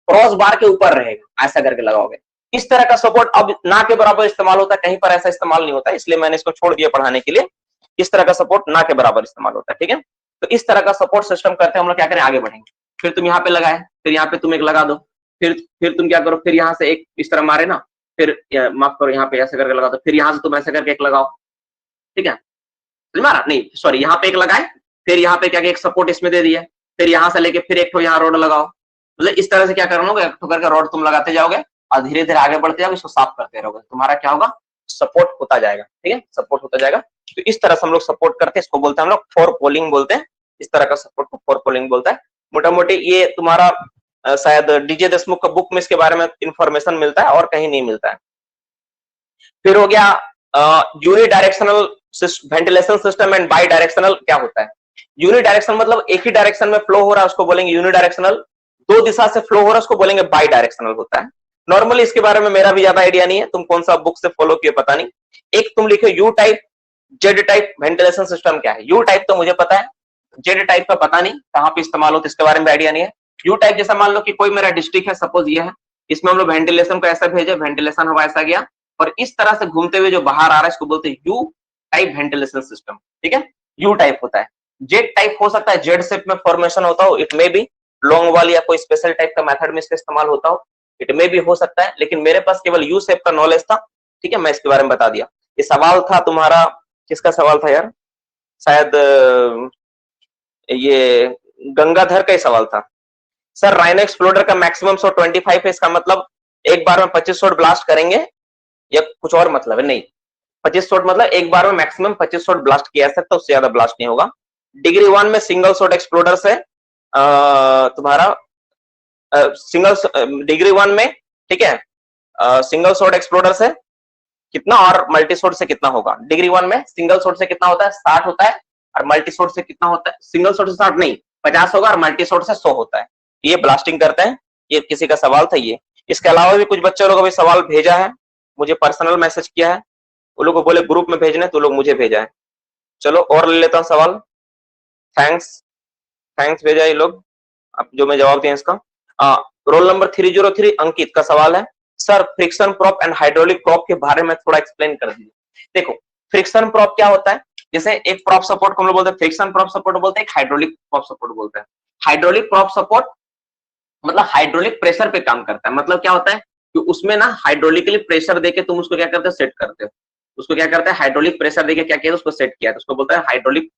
क्रॉस बार के ऊपर रहेगा, ऐसा करके लगाओगे। इस तरह का सपोर्ट अब ना के बराबर इस्तेमाल होता है, कहीं पर ऐसा इस्तेमाल नहीं होता, इसलिए मैंने इसको छोड़ दिया पढ़ाने के लिए। इस तरह का सपोर्ट ना के बराबर इस्तेमाल होता है, ठीक है। तो इस तरह का सपोर्ट सिस्टम करते हैं हम लोग, क्या करें, आगे बढ़ेंगे। फिर तुम यहाँ पे लगाए, फिर यहाँ पे तुम एक लगा दो, फिर तुम क्या करो, फिर यहाँ से एक इस तरह मारे ना, फिर माफ करो यहाँ पे ऐसे करके लगा दो, फिर यहाँ से तुम ऐसे करके एक लगाओ, ठीक है, मारा नहीं, सॉरी, यहाँ पे एक लगाए, फिर यहाँ पे क्या एक सपोर्ट इसमें दे दिया, फिर यहाँ से लेके फिर एक तो यहाँ रोड लगाओ, मतलब इस तरह से क्या करना होगा, एक तो करके रोड तुम लगाते जाओगे और धीरे धीरे आगे बढ़ते जाओगे, इसको साफ करते रहोगे, तुम्हारा क्या होगा, सपोर्ट होता जाएगा, ठीक है, सपोर्ट होता जाएगा। तो इस तरह से हम लोग सपोर्ट करते हैं, इसको बोलते हैं हम लोग फोर पोलिंग बोलते हैं, इस तरह का सपोर्ट को फोर पोलिंग बोलता है। मोटा मोटी ये तुम्हारा शायद डीजे देशमुख का बुक में इसके बारे में इंफॉर्मेशन मिलता है और कहीं नहीं मिलता है। फिर हो गया unidirectional ventilation system and by directional क्या होता है। यूनिडायरेक्शनल मतलब एक ही डायरेक्शन में फ्लो हो रहा है, उसको बोलेंगे यूनिडायरेक्शनल। दो दिशा से फ्लो हो रहा है, उसको बोलेंगे बाई डायरेक्शनल होता है। नॉर्मली इसके बारे में मेरा भी ज्यादा आइडिया नहीं है, तुम कौन सा बुक से फॉलो किए पता नहीं। एक तुम लिखो you type, Z type ventilation system क्या है। यू टाइप तो मुझे पता है, जेड टाइप का पता नहीं कहां पे इस्तेमाल होता है, इसके बारे में आइडिया नहीं है। यू टाइप जैसा मान लो कि कोई मेरा डिस्ट्रिक्ट है, सपोज ये है, इसमें हम लोग वेंटिलेशन को ऐसा भेजे, वेंटिलेशन हवा ऐसा गया और इस तरह से घूमते हुए जो बाहर आ रहा है, इसको बोलते हैं यू टाइप वेंटिलेशन सिस्टम, ठीक है, यू टाइप होता है। जेड टाइप हो सकता है, जेड शेप में फॉर्मेशन होता हो, it may be long wall या कोई स्पेशल टाइप का मेथड में इसका इस्तेमाल होता हो, इट मे भी हो सकता है, लेकिन मेरे पास केवल यू शेप का नॉलेज था, ठीक है, मैं इसके बारे में बता दिया। ये सवाल था तुम्हारा, किसका सवाल था यार, शायद ये गंगाधर का ही सवाल था। सर राइनो एक्सप्लोडर का मैक्सिमम शॉट 25 है, इसका मतलब एक बार में 25 शॉट ब्लास्ट करेंगे या कुछ और मतलब है? नहीं, 25 शॉट मतलब एक बार में मैक्सिमम 25 शॉट ब्लास्ट किया जा सकता है, उससे ज्यादा ब्लास्ट नहीं होगा। डिग्री 1 में सिंगल शॉट एक्सप्लोडर से तुम्हारा सिंगल डिग्री 1 में, ठीक है, सिंगल शॉट एक्सप्लोडर से कितना और मल्टी शॉट से कितना होगा। डिग्री 1 में सिंगल शॉट से कितना होता है, 60 होता है, और मल्टी शॉट से कितना होता है, सिंगल शॉट से 60 नहीं 50 होगा, और मल्टी शॉट से 100 होता है। ये ब्लास्टिंग करते हैं, ये किसी का सवाल था ये। इसके अलावा भी कुछ बच्चों लोगों ने सवाल भेजा है, मुझे पर्सनल मैसेज किया है, वो लोग को बोले ग्रुप में भेजने, तो लोग मुझे भेजा है। चलो और ले लेता हूँ सवाल। थैंक्स भेजा ये लोग, अब जो मैं जवाब दिया इसका। रोल नंबर 303 अंकित का सवाल है, sir friction prop and hydraulic prop के बारे में थोड़ा एक्सप्लेन कर दीजिए। देखो फ्रिक्शन प्रॉप क्या होता है, जैसे एक प्रॉप सपोर्ट को हम लोग बोलते हैं फ्रिक्शन प्रॉप सपोर्ट बोलते हैं, एक हाइड्रोलिक प्रॉप सपोर्ट बोलते हैं। हाइड्रोलिक प्रॉप सपोर्ट मतलब हाइड्रोलिक प्रेशर पे काम करता है। मतलब क्या होता है कि उसमें ना हाइड्रोलिकली प्रेशर देके तुम उसको क्या करते हो, सेट करते हो। उसको क्या करते हैं, हाइड्रोलिक प्रेशर देके क्या किया, उसको सेट किया, तो उसको बोलता है हाइड्रोलिक।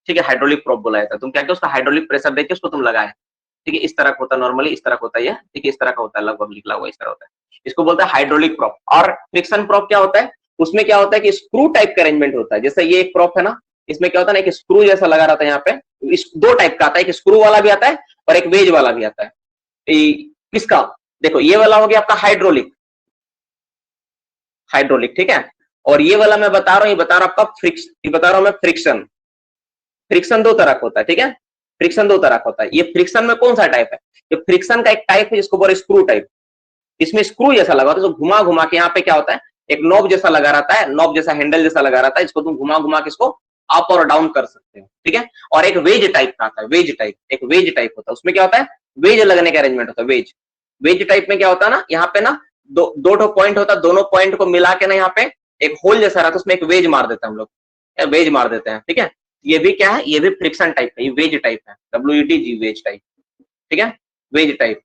ठीक है, हाइड्रोलिक प्रोब बोला जाता है। तुम क्या किया, उसका हाइड्रोलिक प्रेशर देके उसको तुम लगाए। ठीक है, इस तरह का होता है नॉर्मली, इस तरह का होता है ये। ठीक है, इस तरह का होता है, लगभग निकला हुआ इस तरह होता है। इसको बोलता है हाइड्रोलिक प्रोब। और फ्रिक्शन प्रोब क्या होता है, उसमें क्या होता है कि स्क्रू टाइप का अरेंजमेंट होता है। जैसे ये एक प्रोब है ना, इसमें क्या होता है ना, एक स्क्रू जैसा लगा रहता है यहाँ पे। इस दो टाइप का आता है, एक स्क्रू वाला भी आता है और एक वेज वाला भी आता है। किसका, देखो ये वाला हो गया आपका हाइड्रोलिक, हाइड्रोलिक ठीक है। और ये वाला मैं बता रहा हूं, ये बता रहा हूं आपका फ्रिक्शन, ये बता रहा हूं मैं फ्रिक्शन। फ्रिक्शन दो तरह का होता है, ठीक है। फ्रिक्शन दो तरह का होता है। ये फ्रिक्शन में कौन सा टाइप है, ये फ्रिक्शन का एक टाइप है जिसको बोले स्क्रू टाइप। इसमें स्क्रू जैसा लगा होता है, तो घुमा घुमा के यहाँ पे क्या होता है, एक नॉब जैसा लगा रहता है, नॉब जैसा हैंडल जैसा लगा रहता है, इसको तुम घुमा घुमा के इसको अप और डाउन कर सकते हो, ठीक है। और एक वेज टाइप का आता है, वेज टाइप, एक वेज टाइप होता है। उसमें क्या होता है, वेज लगने का अरेंजमेंट होता है। वेज, वेज टाइप में क्या होता है ना, यहाँ पे ना दो दो पॉइंट होता है, दोनों पॉइंट को मिला के ना यहाँ पे एक होल जैसा रहता है, उसमें एक वेज मार देते हैं हम लोग, वेज मार देते हैं, ठीक है। ये भी क्या है, ये भी फ्रिक्शन टाइप है, ये वेज टाइप है, WETG, वेज टाइप, ठीक है, वेज टाइप,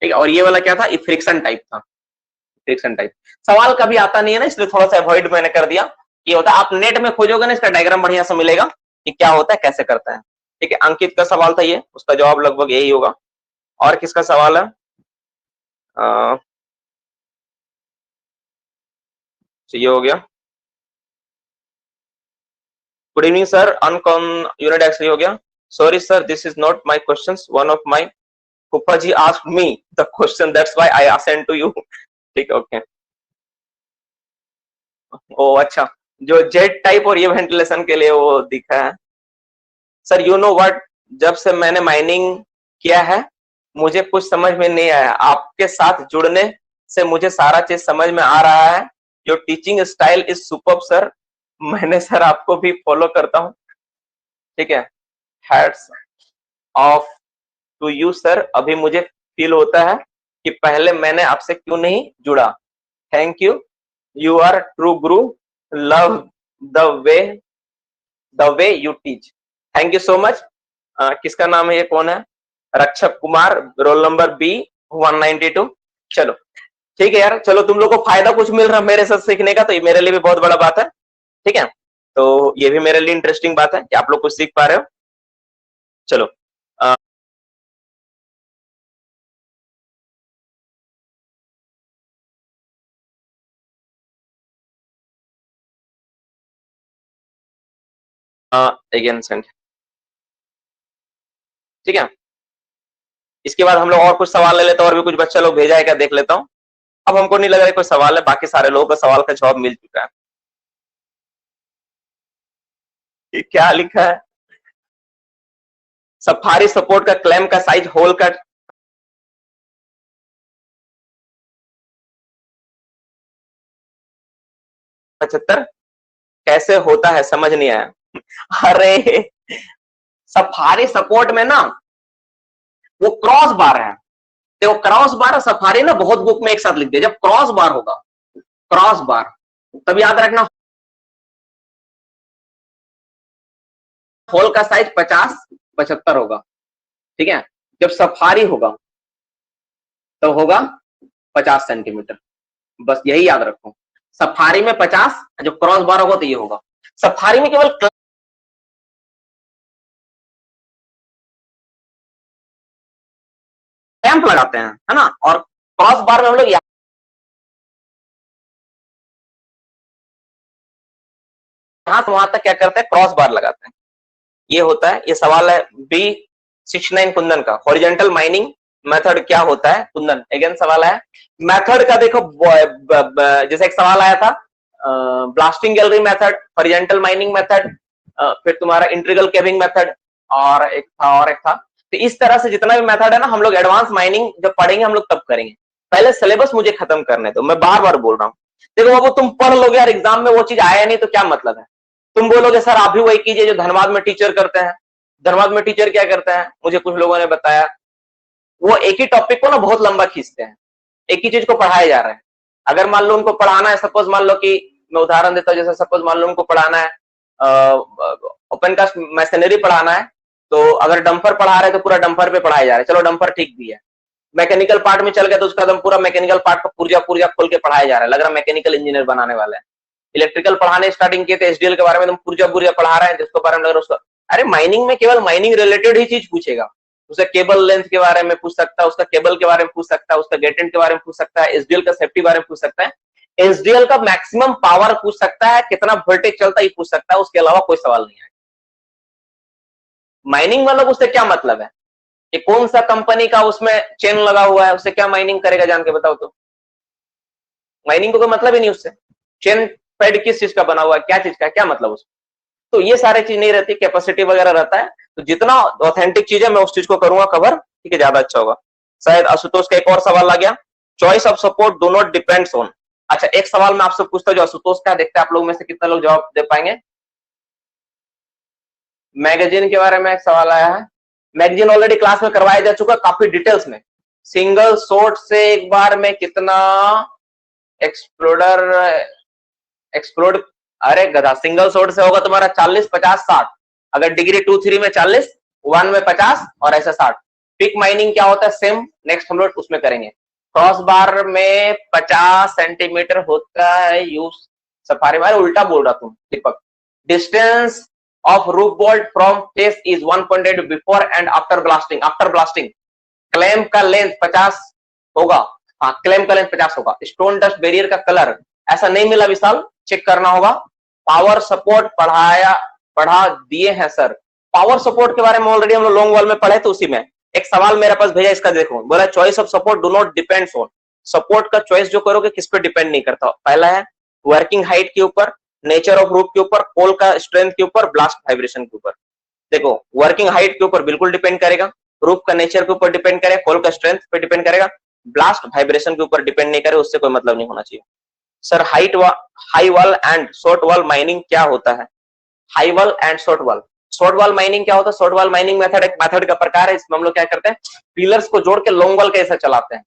ठीक है। और ये वाला क्या था, ये फ्रिक्शन टाइप था, फ्रिक्शन टाइप। सवाल कभी आता नहीं है ना, इसलिए थोड़ा सा अवॉइड मैंने कर दिया। ये होता है, आप नेट में खोजोगे ना, इसका डायग्राम बढ़िया से मिलेगा कि क्या होता है, कैसे करता है, ठीक है। अंकित का सवाल था ये, उसका जवाब लगभग यही होगा। और किसका सवाल है, तो ये हो गया। गुड इवनिंग सर, अनकॉन यूनिट एक्स हो गया। Sorry sir, this is not my questions, one of my फूफा ji asked me the question, that's why I send to you. ठीक है, ओके। ओ अच्छा, जो जेट टाइप और ये वेंटिलेशन के लिए वो दिखा है। सर यू नो व्हाट, जब से मैंने माइनिंग किया है मुझे कुछ समझ में नहीं आया, आपके साथ जुड़ने से मुझे सारा चीज समझ में आ रहा है। Your teaching style is superb sir, मैंने सर आपको भी फॉलो करता हूँ, ठीक है। Hats off to you sir, अभी मुझे फील होता है कि पहले मैंने आपसे क्यों नहीं जुड़ा। Thank you, you are true guru, love the way, the way you teach. Thank you so much. किसका नाम है ये, कौन है, रक्षक कुमार, रोल नंबर B192। चलो ठीक है यार, चलो तुम लोग को फायदा कुछ मिल रहा है मेरे साथ सीखने का, तो ये मेरे लिए भी बहुत बड़ा बात है, ठीक है। तो ये भी मेरे लिए इंटरेस्टिंग बात है कि आप लोग कुछ सीख पा रहे हो। चलो अगेन सेंड, ठीक है। इसके बाद हम लोग और कुछ सवाल ले लेते हैं, और भी कुछ बच्चा लोग भेजा है क्या देख लेता हूँ। अब हमको नहीं लग रहा है कोई सवाल है, बाकी सारे लोगों का सवाल का जवाब मिल चुका है। ये क्या लिखा है, सफारी सपोर्ट का क्लेम का साइज होल का 75 कैसे होता है, समझ नहीं आया। अरे सफारी सपोर्ट में ना वो क्रॉस बार है, तो क्रॉस बार सफारी ना बहुत बुक में एक साथ लिख दिया, जब क्रॉस बार होगा, क्रॉस बार, तब याद रखना होल का साइज 50-75 होगा, ठीक है। जब सफारी होगा तो होगा 50 सेंटीमीटर, बस यही याद रखो। सफारी में 50, जब क्रॉस बार होगा तो ये होगा। सफारी में केवल क्लैंप लगाते हैं, है ना, और क्रॉस बार में हम लोग यहां से वहां तक क्या करते हैं, क्रॉस बार लगाते हैं। ये होता है, ये सवाल है B69 कुंदन का, हॉरिजॉन्टल माइनिंग मेथड क्या होता है कुंदन, अगेन सवाल है मेथड का। देखो जैसे एक सवाल आया था, blasting gallery method, horizontal mining method, फिर तुम्हारा इंट्रीगल केविंग मेथड, और एक था। तो इस तरह से जितना भी मेथड है ना, हम लोग एडवांस माइनिंग जब पढ़ेंगे हम लोग तब करेंगे। पहले सिलेबस मुझे खत्म करने दो, मैं बार बार बोल रहा हूँ। देखो बाबू, तुम पढ़ लोगे यार, एग्जाम में वो चीज आया नहीं तो क्या मतलब है। तुम बोलोगे सर आप भी वही कीजिए जो धनबाद में टीचर करते हैं। धनबाद में टीचर क्या करते हैं, मुझे कुछ लोगों ने बताया, वो एक ही टॉपिक को ना बहुत लंबा खींचते हैं, एक ही चीज को पढ़ाया जा रहा है। अगर मान लो उनको पढ़ाना है, सपोज मान लो कि मैं उदाहरण देता हूँ, जैसे सपोज मान लो उनको पढ़ाना है ओपन कास्ट मैशनरी पढ़ाना है, तो अगर डंपर पढ़ा रहे हैं तो पूरा डंपर पे पढ़ाया जा रहा है, चलो डंपर ठीक भी है। मैकेनिकल पार्ट में चल गया तो उसका एकदम पूरा मैकेनिकल पार्ट का पुर्जा खोल के पढ़ाया जा रहा है, लग रहा है मैकेनिकल इंजीनियर बनाने वाला है। इलेक्ट्रिकल पढ़ाने स्टार्टिंग किए थे, एसडीएल के बारे में एकदम पुर्जा पढ़ा रहे हैं, जिसको बारे में लग रहा है उसका, अरे माइनिंग में केवल माइनिंग रिलेटेड ही चीज पूछेगा। उसे केबल लेंथ के बारे में पूछ सकता है, उसका केबल के बारे में पूछ सकता है, उसका गेट एंड के बारे में पूछ सकता है, एसडीएल का सेफ्टी बारे में पूछ सकता है, एसडीएल का मैक्सिमम पावर पूछ सकता है, कितना वोल्टेज चलता है ये पूछ सकता है, उसके अलावा कोई सवाल नहीं है। माइनिंग वालों को उससे क्या मतलब है कि कौन सा कंपनी का उसमें चेन लगा हुआ है, उससे क्या माइनिंग करेगा जान के बताओ तो। माइनिंग को कोई मतलब ही नहीं उससे, चेन पैड किस चीज का बना हुआ है, क्या चीज का, क्या मतलब उसमें। तो ये सारी चीज नहीं रहती, कैपेसिटी वगैरह रहता है। तो जितना ऑथेंटिक चीज है मैं उस चीज को करूंगा कवर, ठीक है, ज्यादा अच्छा होगा। शायद आशुतोष का एक और सवाल आ गया, choice of support do not depends on. अच्छा, एक सवाल मैं आपसे पूछता हूं जो आशुतोष का, देखते हैं आप लोग में से कितना लोग जवाब दे पाएंगे। मैगजीन के बारे में एक सवाल आया है, मैगजीन ऑलरेडी क्लास में करवाया जा चुका काफी डिटेल्स में। सिंगल शॉट से एक बार में कितना एक्सप्लोड, अरे गधा, सिंगल शॉट से होगा तुम्हारा 40, 50, 60। अगर डिग्री 2-3 में 40, 1 में 50 और ऐसे 60। पिक माइनिंग क्या होता है, सेम, नेक्स्ट हम लोग उसमें करेंगे। क्रॉस बार में 50 सेंटीमीटर होता है यूज सफारी में, उल्टा बोल रहा तुम Deepak. Distance of roof bolt from face is 1.8 before and after blasting. After blasting clamp का लेंथ 50 होगा, हाँ क्लैंप का लेंथ 50 होगा। स्टोन डस्ट बैरियर का कलर ऐसा नहीं मिला विशाल, चेक करना होगा। पावर सपोर्ट पढ़ा दिए हैं सर। पावर सपोर्ट के बारे में ऑलरेडी हम लोग लॉन्ग वॉल में पढ़े, तो उसी में एक सवाल मेरे पास भेजा, इसका देखो, बोला choice of support do not depends on. Support का चॉइस जो करोगे किस पे डिपेंड नहीं करता। पहला है वर्किंग हाइट के ऊपर, नेचर ऑफ रूफ के ऊपर, पोल का स्ट्रेंथ के ऊपर, ब्लास्ट वाइब्रेशन के ऊपर। देखो वर्किंग हाइट के ऊपर बिल्कुल डिपेंड करेगा, रूफ का नेचर के ऊपर डिपेंड करेगा, पोल का स्ट्रेंथ पे डिपेंड करेगा, ब्लास्ट वाइब्रेशन के ऊपर डिपेंड नहीं करे, उससे कोई मतलब नहीं होना चाहिए। Sir high wall and short wall mining क्या होता है। High wall and short wall mining क्या होता है। शॉर्ट वॉल माइनिंग मेथड एक मेथड का प्रकार है, इसमें हम लोग क्या करते हैं, पिलर्स को जोड़ के लॉन्ग वॉल कैसे चलाते हैं,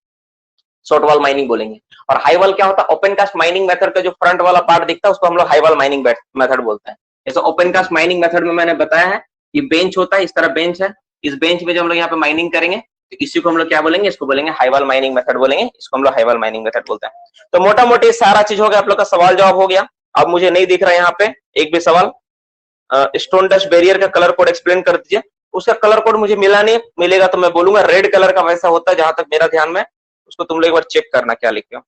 शॉर्ट वॉल माइनिंग बोलेंगे। और हाई वॉल क्या होता है, ओपन कास्ट माइनिंग मेथड का जो फ्रंट वाला पार्ट दिखता है उसको हम लोग हाई वॉल माइनिंग मेथड बोलते हैं। जैसे ओपन कास्ट माइनिंग मेथड में मैंने बताया है, ये बेंच होता है, इस तरह बेंच है, इस बेंच में जब हम लोग यहाँ पे माइनिंग करेंगे तो इसी को हम लोग क्या बोलेंगे, इसको बोलेंगे हाई वॉल माइनिंग मेथड बोलेंगे, इसको हम लोग हाई वॉल माइनिंग मेथड बोलते हैं। तो मोटा मोटी सारा चीज हो गया, आप लोग का सवाल जवाब हो गया। अब मुझे नहीं दिख रहा है यहाँ पे एक भी सवाल। स्टोन डस्ट बैरियर का कलर कोड एक्सप्लेन कर दीजिए। उसका कलर कोड मुझे मिला नहीं, मिलेगा तो मैं बोलूंगा। रेड कलर का वैसा होता है जहां तक मेरा ध्यान में, उसको तुम लोग एक बार चेक करना क्या लिखे हो,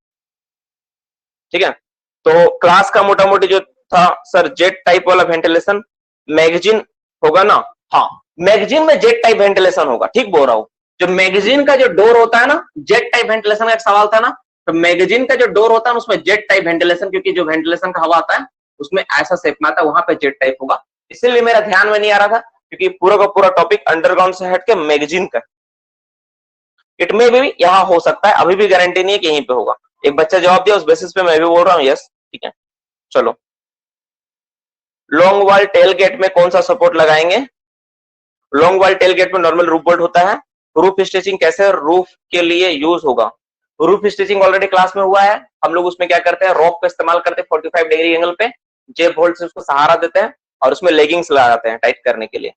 ठीक है। तो क्लास का मोटा मोटी जो था सर, जेट टाइप वाला वेंटिलेशन मैगजीन होगा ना, हाँ मैगजीन में जेट टाइप वेंटिलेशन होगा, ठीक बोल रहा हूँ। जो मैगजीन का जो डोर होता है ना, जेट टाइप वेंटिलेशन का एक सवाल था ना, तो मैगजीन का जो डोर होता है ना उसमें जेट टाइप वेंटिलेशन, क्योंकि जो वेंटिलेशन का हवा आता है उसमें ऐसा शेप में आता है, वहां पे जेट टाइप होगा। इसीलिए मेरा ध्यान में नहीं आ रहा था, क्योंकि पूरा का पूरा टॉपिक अंडरग्राउंड से हट के मैगजीन का। इट में भी यहाँ हो सकता है, अभी भी गारंटी नहीं है कि यहीं पे होगा। एक बच्चा जवाब दिया, उस बेसिस पे मैं भी बोल रहा हूँ यस, ठीक है। चलो, लॉन्ग वॉल टेल गेट में कौन सा सपोर्ट लगाएंगे। लॉन्ग वॉल टेल गेट में नॉर्मल रूफ बोल्ट होता है। रूफ स्टिचिंग कैसे रूफ के लिए यूज होगा। रूफ स्टिचिंग ऑलरेडी क्लास में हुआ है, हम लोग उसमें क्या करते हैं, रॉक का इस्तेमाल करते हैं 45 डिग्री एंगल पे, जे बोल्ट से उसको सहारा देते हैं और उसमें लेगिंग्स लगाते हैं टाइट करने के लिए,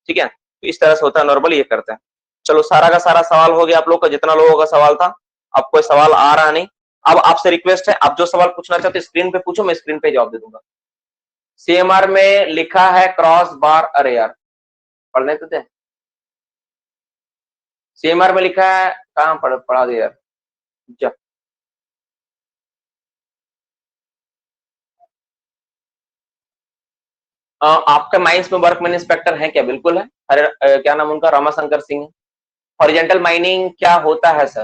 ठीक है। तो इस तरह से होता है, नॉर्मल ये करते हैं। चलो, सारा का सारा सवाल हो गया आप लोग का, जितना लोगों का सवाल था। अब कोई सवाल आ रहा नहीं। अब आपसे रिक्वेस्ट है, आप जो सवाल पूछना चाहते स्क्रीन पे पूछो, मैं स्क्रीन पे जवाब दे दूंगा। सीएमआर में लिखा है क्रॉस बार, अरे यार पढ़ने तो थे। सीएमआर में लिखा है, कहां पढ़ा दे यार, जा। आपके माइंस में वर्कमैन इंस्पेक्टर है क्या। बिल्कुल है। अरे क्या नाम उनका, रमाशंकर सिंह। हॉरिजॉन्टल माइनिंग क्या होता है सर।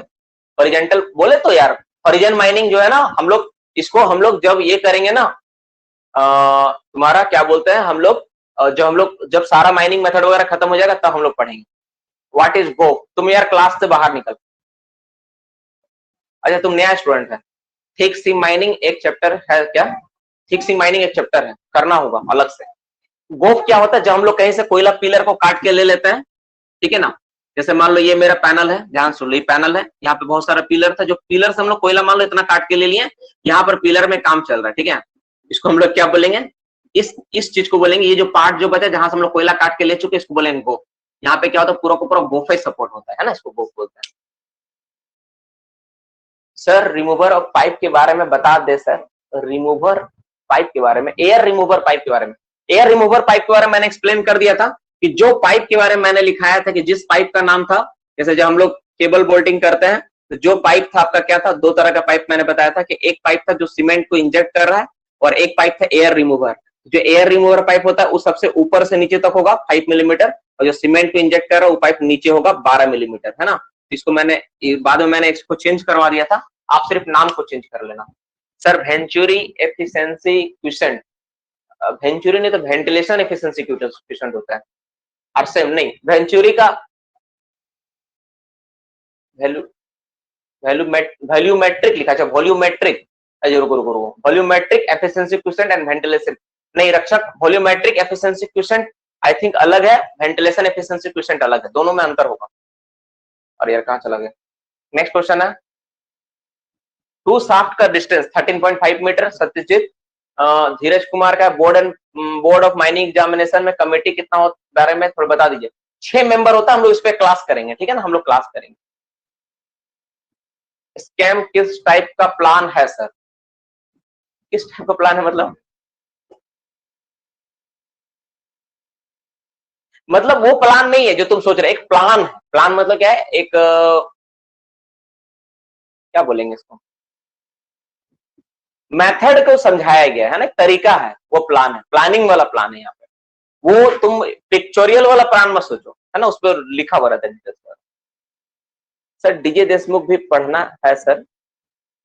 हॉरिजॉन्टल बोले तो यार, हॉरिजॉन माइनिंग जो है ना, हम लोग इसको हम लोग जब ये करेंगे ना, तुम्हारा क्या बोलते हैं, हम लोग जब सारा माइनिंग मेथड वगैरह खत्म हो जाएगा तब हम लोग पढ़ेंगे। What is go. तुम यार क्लास से बाहर निकल। अच्छा तुम नया स्टूडेंट है। थिक सीम माइनिंग एक चैप्टर है क्या। थिक सीम माइनिंग एक चैप्टर है, करना होगा अलग से। गोफ क्या होता है, जब हम लोग कहीं से कोयला पिलर को काट के ले लेते हैं, ठीक है ना। जैसे मान लो ये मेरा पैनल है, ध्यान सुन लो, ये पैनल है, यहाँ पे बहुत सारा पिलर था, जो पिलर से हम लोग कोयला मान लो इतना काट के ले लिए, यहाँ पर पिलर में काम चल रहा है, ठीक है। इसको हम लोग क्या बोलेंगे, इस चीज को बोलेंगे, ये जो पार्ट जो बचा जहां से हम लोग कोयला काट के ले चुके, इसको बोलेंगे गोफ। यहाँ पे क्या होता है, पूरा को पूरा गोफे सपोर्ट होता है ना, इसको गोफ बोलते हैं। सर रिमूवर ऑफ पाइप के बारे में बता दे सर। रिमूवर पाइप के बारे में, एयर रिमूवर पाइप के बारे में, एयर रिमूवर पाइप के बारे में मैंने एक्सप्लेन कर दिया था कि जो पाइप के बारे में मैंने लिखाया था कि जिस पाइप का नाम था, जैसे जब हम लोग केबल बोल्टिंग करते हैं तो जो पाइप था आपका क्या था, दो तरह का पाइप मैंने बताया था कि एक पाइप था जो सीमेंट को इंजेक्ट कर रहा है और एक पाइप था एयर रिमूवर। जो एयर रिमूवर पाइप होता है वो सबसे ऊपर से नीचे तक होगा 5 मिलीमीटर और जो सीमेंट को इंजेक्ट कर रहा है वो पाइप नीचे होगा 12 मिलीमीटर, है ना। इसको मैंने बाद में मैंने इसको चेंज करवा दिया था, आप सिर्फ नाम को चेंज कर लेना। Sir venturi efficiency quotient, venturi नहीं तो वेंटिलेशन एफिशिएंसी क्वोशिएंट होता है, और सेम नहीं, वेंचुरी का वॉल्यूमेट्रिक लिखा है, volumetric, volumetric efficiency quotient and ventilation नहीं रक्षक, volumetric efficiency quotient I think अलग है, वेंटिलेशन एफिशिएंसी क्वोशिएंट अलग है, दोनों में अंतर होगा। और यार कहां चला गया, नेक्स्ट क्वेश्चन है, टू शाफ्ट का डिस्टेंस 13.5 मीटर, सत्यजीत धीरज कुमार का बोर्ड ऑफ माइनिंग एग्जामिनेशन में कमेटी कितना हो बारे में थोड़ा बता दीजिए। 6 मेंबर होता है, हम लोग इस पे क्लास करेंगे, ठीक है ना, हम लोग क्लास करेंगे। स्कैम किस टाइप का प्लान है सर, किस टाइप का प्लान है मतलब वो प्लान नहीं है जो तुम सोच रहे, एक प्लान है। प्लान मतलब क्या है, एक क्या बोलेंगे इसको, मेथड को समझाया गया है ना, तरीका है, वो प्लान है, प्लानिंग वाला प्लान है यहाँ पे। वो तुम पिक्चोरियल वाला प्लान मत सोचो, है ना, उस पर लिखा हुआ रहता है। सर डीजे देशमुख भी पढ़ना है सर,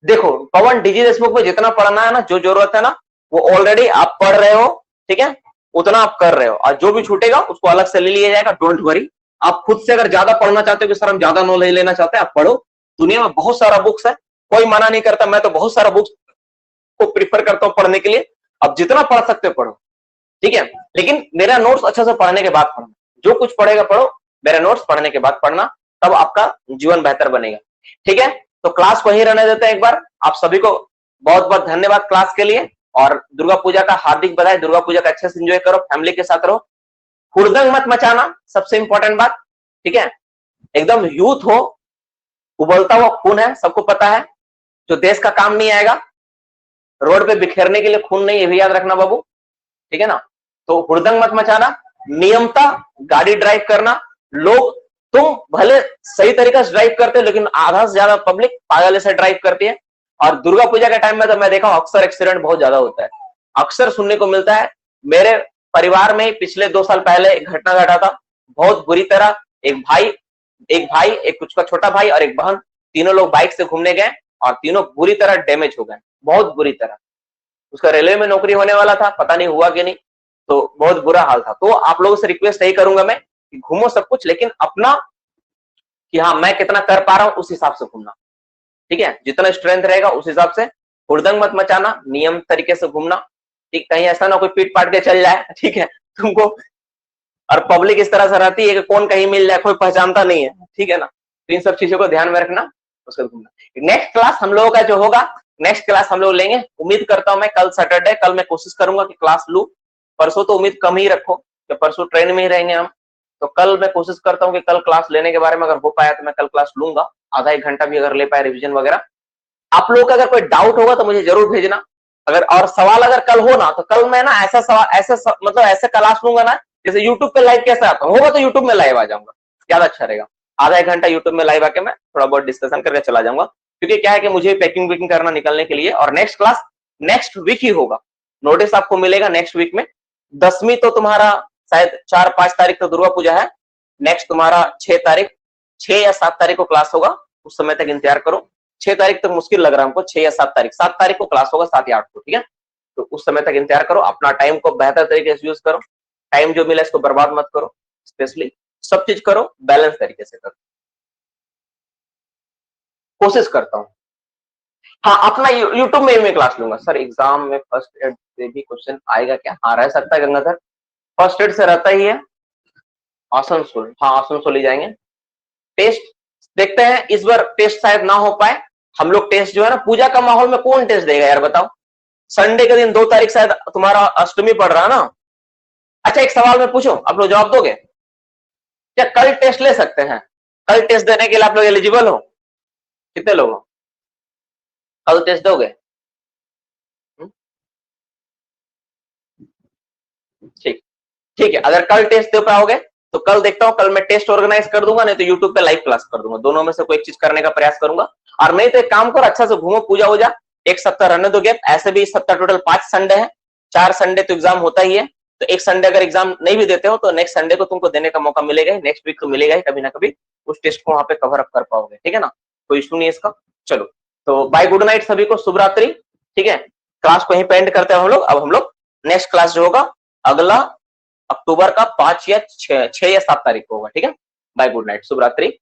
देखो पवन डीजे देशमुख में जितना पढ़ना है ना, जो जरूरत है ना वो ऑलरेडी आप पढ़ रहे हो, ठीक है, उतना आप कर रहे हो, और जो भी छूटेगा उसको अलग से ले लिया जाएगा, डोंट वरी। आप खुद से अगर ज्यादा पढ़ना चाहते हो कि सर हम ज्यादा नॉलेज लेना चाहते हैं, आप पढ़ो, दुनिया में बहुत सारा बुक्स है, कोई मना नहीं करता, मैं तो बहुत सारा बुक्स को प्रीफर करता हूँ पढ़ने के लिए, अब जितना पढ़ सकते हो पढ़ो, ठीक है, लेकिन मेरा नोट्स अच्छे से पढ़ने के बाद पढ़ना, जो कुछ पढ़ेगा पढ़ो, मेरा नोट्स पढ़ने के बाद पढ़ना, तब आपका जीवन बेहतर बनेगा, ठीक है। तो क्लास वहीं रहने देते हैं एक बार। आप सभी को बहुत बहुत धन्यवाद क्लास के लिए, और दुर्गा पूजा का हार्दिक बधाई, दुर्गा पूजा का अच्छे से एंजॉय करो, फैमिली के साथ रहो, हुड़दंग मत मचाना, सबसे इंपॉर्टेंट बात, ठीक है, एकदम यूथ हो, उबलता हुआ खून है, सबको पता है, जो देश का काम नहीं आएगा रोड पे बिखेरने के लिए खून नहीं, ये भी याद रखना बाबू, ठीक है ना। तो हुड़दंग मत मचाना, नियमता गाड़ी ड्राइव करना, लोग तुम भले सही तरीके से ड्राइव करते हो लेकिन आधा से ज्यादा पब्लिक पागल से ड्राइव करती है, और दुर्गा पूजा के टाइम में तो मैं देखा हूं अक्सर एक्सीडेंट बहुत ज्यादा होता है, अक्सर सुनने को मिलता है। मेरे परिवार में पिछले 2 साल पहले एक घटना घटा था, बहुत बुरी तरह, एक भाई एक उसका छोटा भाई और एक बहन, तीनों लोग बाइक से घूमने गए और तीनों बुरी तरह डैमेज हो गए, बहुत बुरी तरह। उसका रेलवे में नौकरी होने वाला था, पता नहीं हुआ कि नहीं, तो बहुत बुरा हाल था। तो आप लोगों से रिक्वेस्ट यही करूंगा मैं कि घूमो सब कुछ, लेकिन अपना कि हाँ मैं कितना कर पा रहा हूं उस हिसाब से घूमना, ठीक है, जितना स्ट्रेंथ रहेगा उस हिसाब से, हुड़दंग मत मचाना, नियम तरीके से घूमना, ठीक, कहीं ऐसा ना कोई पीट पाट के चल जाए, ठीक है तुमको, और पब्लिक इस तरह से रहती है कि कौन कहीं मिल जाए, कोई पहचानता नहीं है, ठीक है ना, तो इन सब चीजों को ध्यान में रखना, उसको घूमना। नेक्स्ट क्लास हम लोगों का जो होगा, नेक्स्ट क्लास हम लोग लेंगे, उम्मीद करता हूं मैं कल सैटरडे, कल मैं कोशिश करूंगा कि क्लास लूं, परसों तो उम्मीद कम ही रखो कि परसों ट्रेन में ही रहेंगे हम, तो कल मैं कोशिश करता हूं कि कल क्लास लेने के बारे में अगर हो पाया तो मैं कल क्लास लूंगा, आधा 1 घंटा भी अगर ले पाए रिवीजन वगैरह। आप लोगों का अगर कोई डाउट होगा तो मुझे जरूर भेजना, अगर और सवाल अगर कल हो ना तो कल मैं ना ऐसा सवाल मतलब ऐसे क्लास लूंगा ना, जैसे यूट्यूब पे लाइव कैसे आता हूँ, होगा तो यूट्यूब में लाइव आ जाऊंगा, ज्यादा अच्छा रहेगा, आधा 1 घंटा यूट्यूब में लाइव आके मैं थोड़ा बहुत डिस्कशन करके चला जाऊंगा, क्योंकि क्या है कि मुझे पैकिंग वेकिंग करना निकलने के लिए, और नेक्स्ट क्लास नेक्स्ट वीक ही होगा, नोटिस आपको मिलेगा नेक्स्ट वीक में। 10वीं तो तुम्हारा शायद 4-5 तारीख तो दुर्गा पूजा है, नेक्स्ट तुम्हारा 6 या 7 तारीख को क्लास होगा, उस समय तक इंतजार करो, 6 तारीख तक मुश्किल लग रहा है हमको, 6 या 7 तारीख, 7 तारीख को क्लास होगा, 7 या 8 को, ठीक है, तो उस समय तक इंतजार करो, अपना टाइम को बेहतर तरीके से यूज करो, टाइम जो मिला इसको बर्बाद मत करो, स्पेशली सब चीज करो बैलेंस तरीके से करो, कोशिश करता हूँ। हाँ अपना यूट्यूब में मैं क्लास लूंगा सर, एग्जाम में फर्स्ट एड से भी क्वेश्चन आएगा क्या, हाँ रह सकता है गंगाधर, फर्स्ट एड से रहता ही है, आसनसोल, हाँ आसनसोल ही जाएंगे, टेस्ट देखते हैं, इस बार टेस्ट शायद ना हो पाए, हम लोग टेस्ट जो है ना, पूजा का माहौल में कौन टेस्ट देगा यार बताओ, संडे के दिन 2 तारीख शायद तुम्हारा अष्टमी पड़ रहा है ना। अच्छा एक सवाल मैं पूछूं, आप लोग जवाब दोगे क्या, कल टेस्ट ले सकते हैं, कल टेस्ट देने के लिए आप लोग एलिजिबल हो, कितने लोग हो, कल टेस्ट दोगे? ठीक, ठीक है। अगर कल टेस्ट दे पाओगे तो कल देखता हूं, कल मैं टेस्ट ऑर्गेनाइज कर दूंगा, नहीं तो यूट्यूब पे लाइव क्लास कर दूंगा, दोनों में से कोई एक चीज करने का प्रयास करूंगा। और नहीं तो एक काम करो, अच्छा से घूमो, पूजा हो जा, एक सप्ताह रहने दो गैप। ऐसे भी इस सप्ताह टोटल 5 संडे है, 4 संडे तो एग्जाम होता ही है, तो एक संडे अगर एग्जाम नहीं भी देते हो तो नेक्स्ट संडे को तुमको देने का मौका मिलेगा ही, नेक्स्ट वीक तो मिलेगा ही कभी ना कभी, उस टेस्ट को वहां पे कवर अप कर पाओगे, ठीक है ना? कोई इशू नहीं है इसका। चलो, तो बाय, गुड नाइट सभी को, शुभ रात्रि। ठीक है, क्लास को यहीं पे एंड करते हैं हम लोग। अब हम लोग नेक्स्ट क्लास जो होगा अगला अक्टूबर का 5 या 6 या 7 तारीख को होगा, ठीक है? बाय, गुड नाइट, शुभ रात्रि।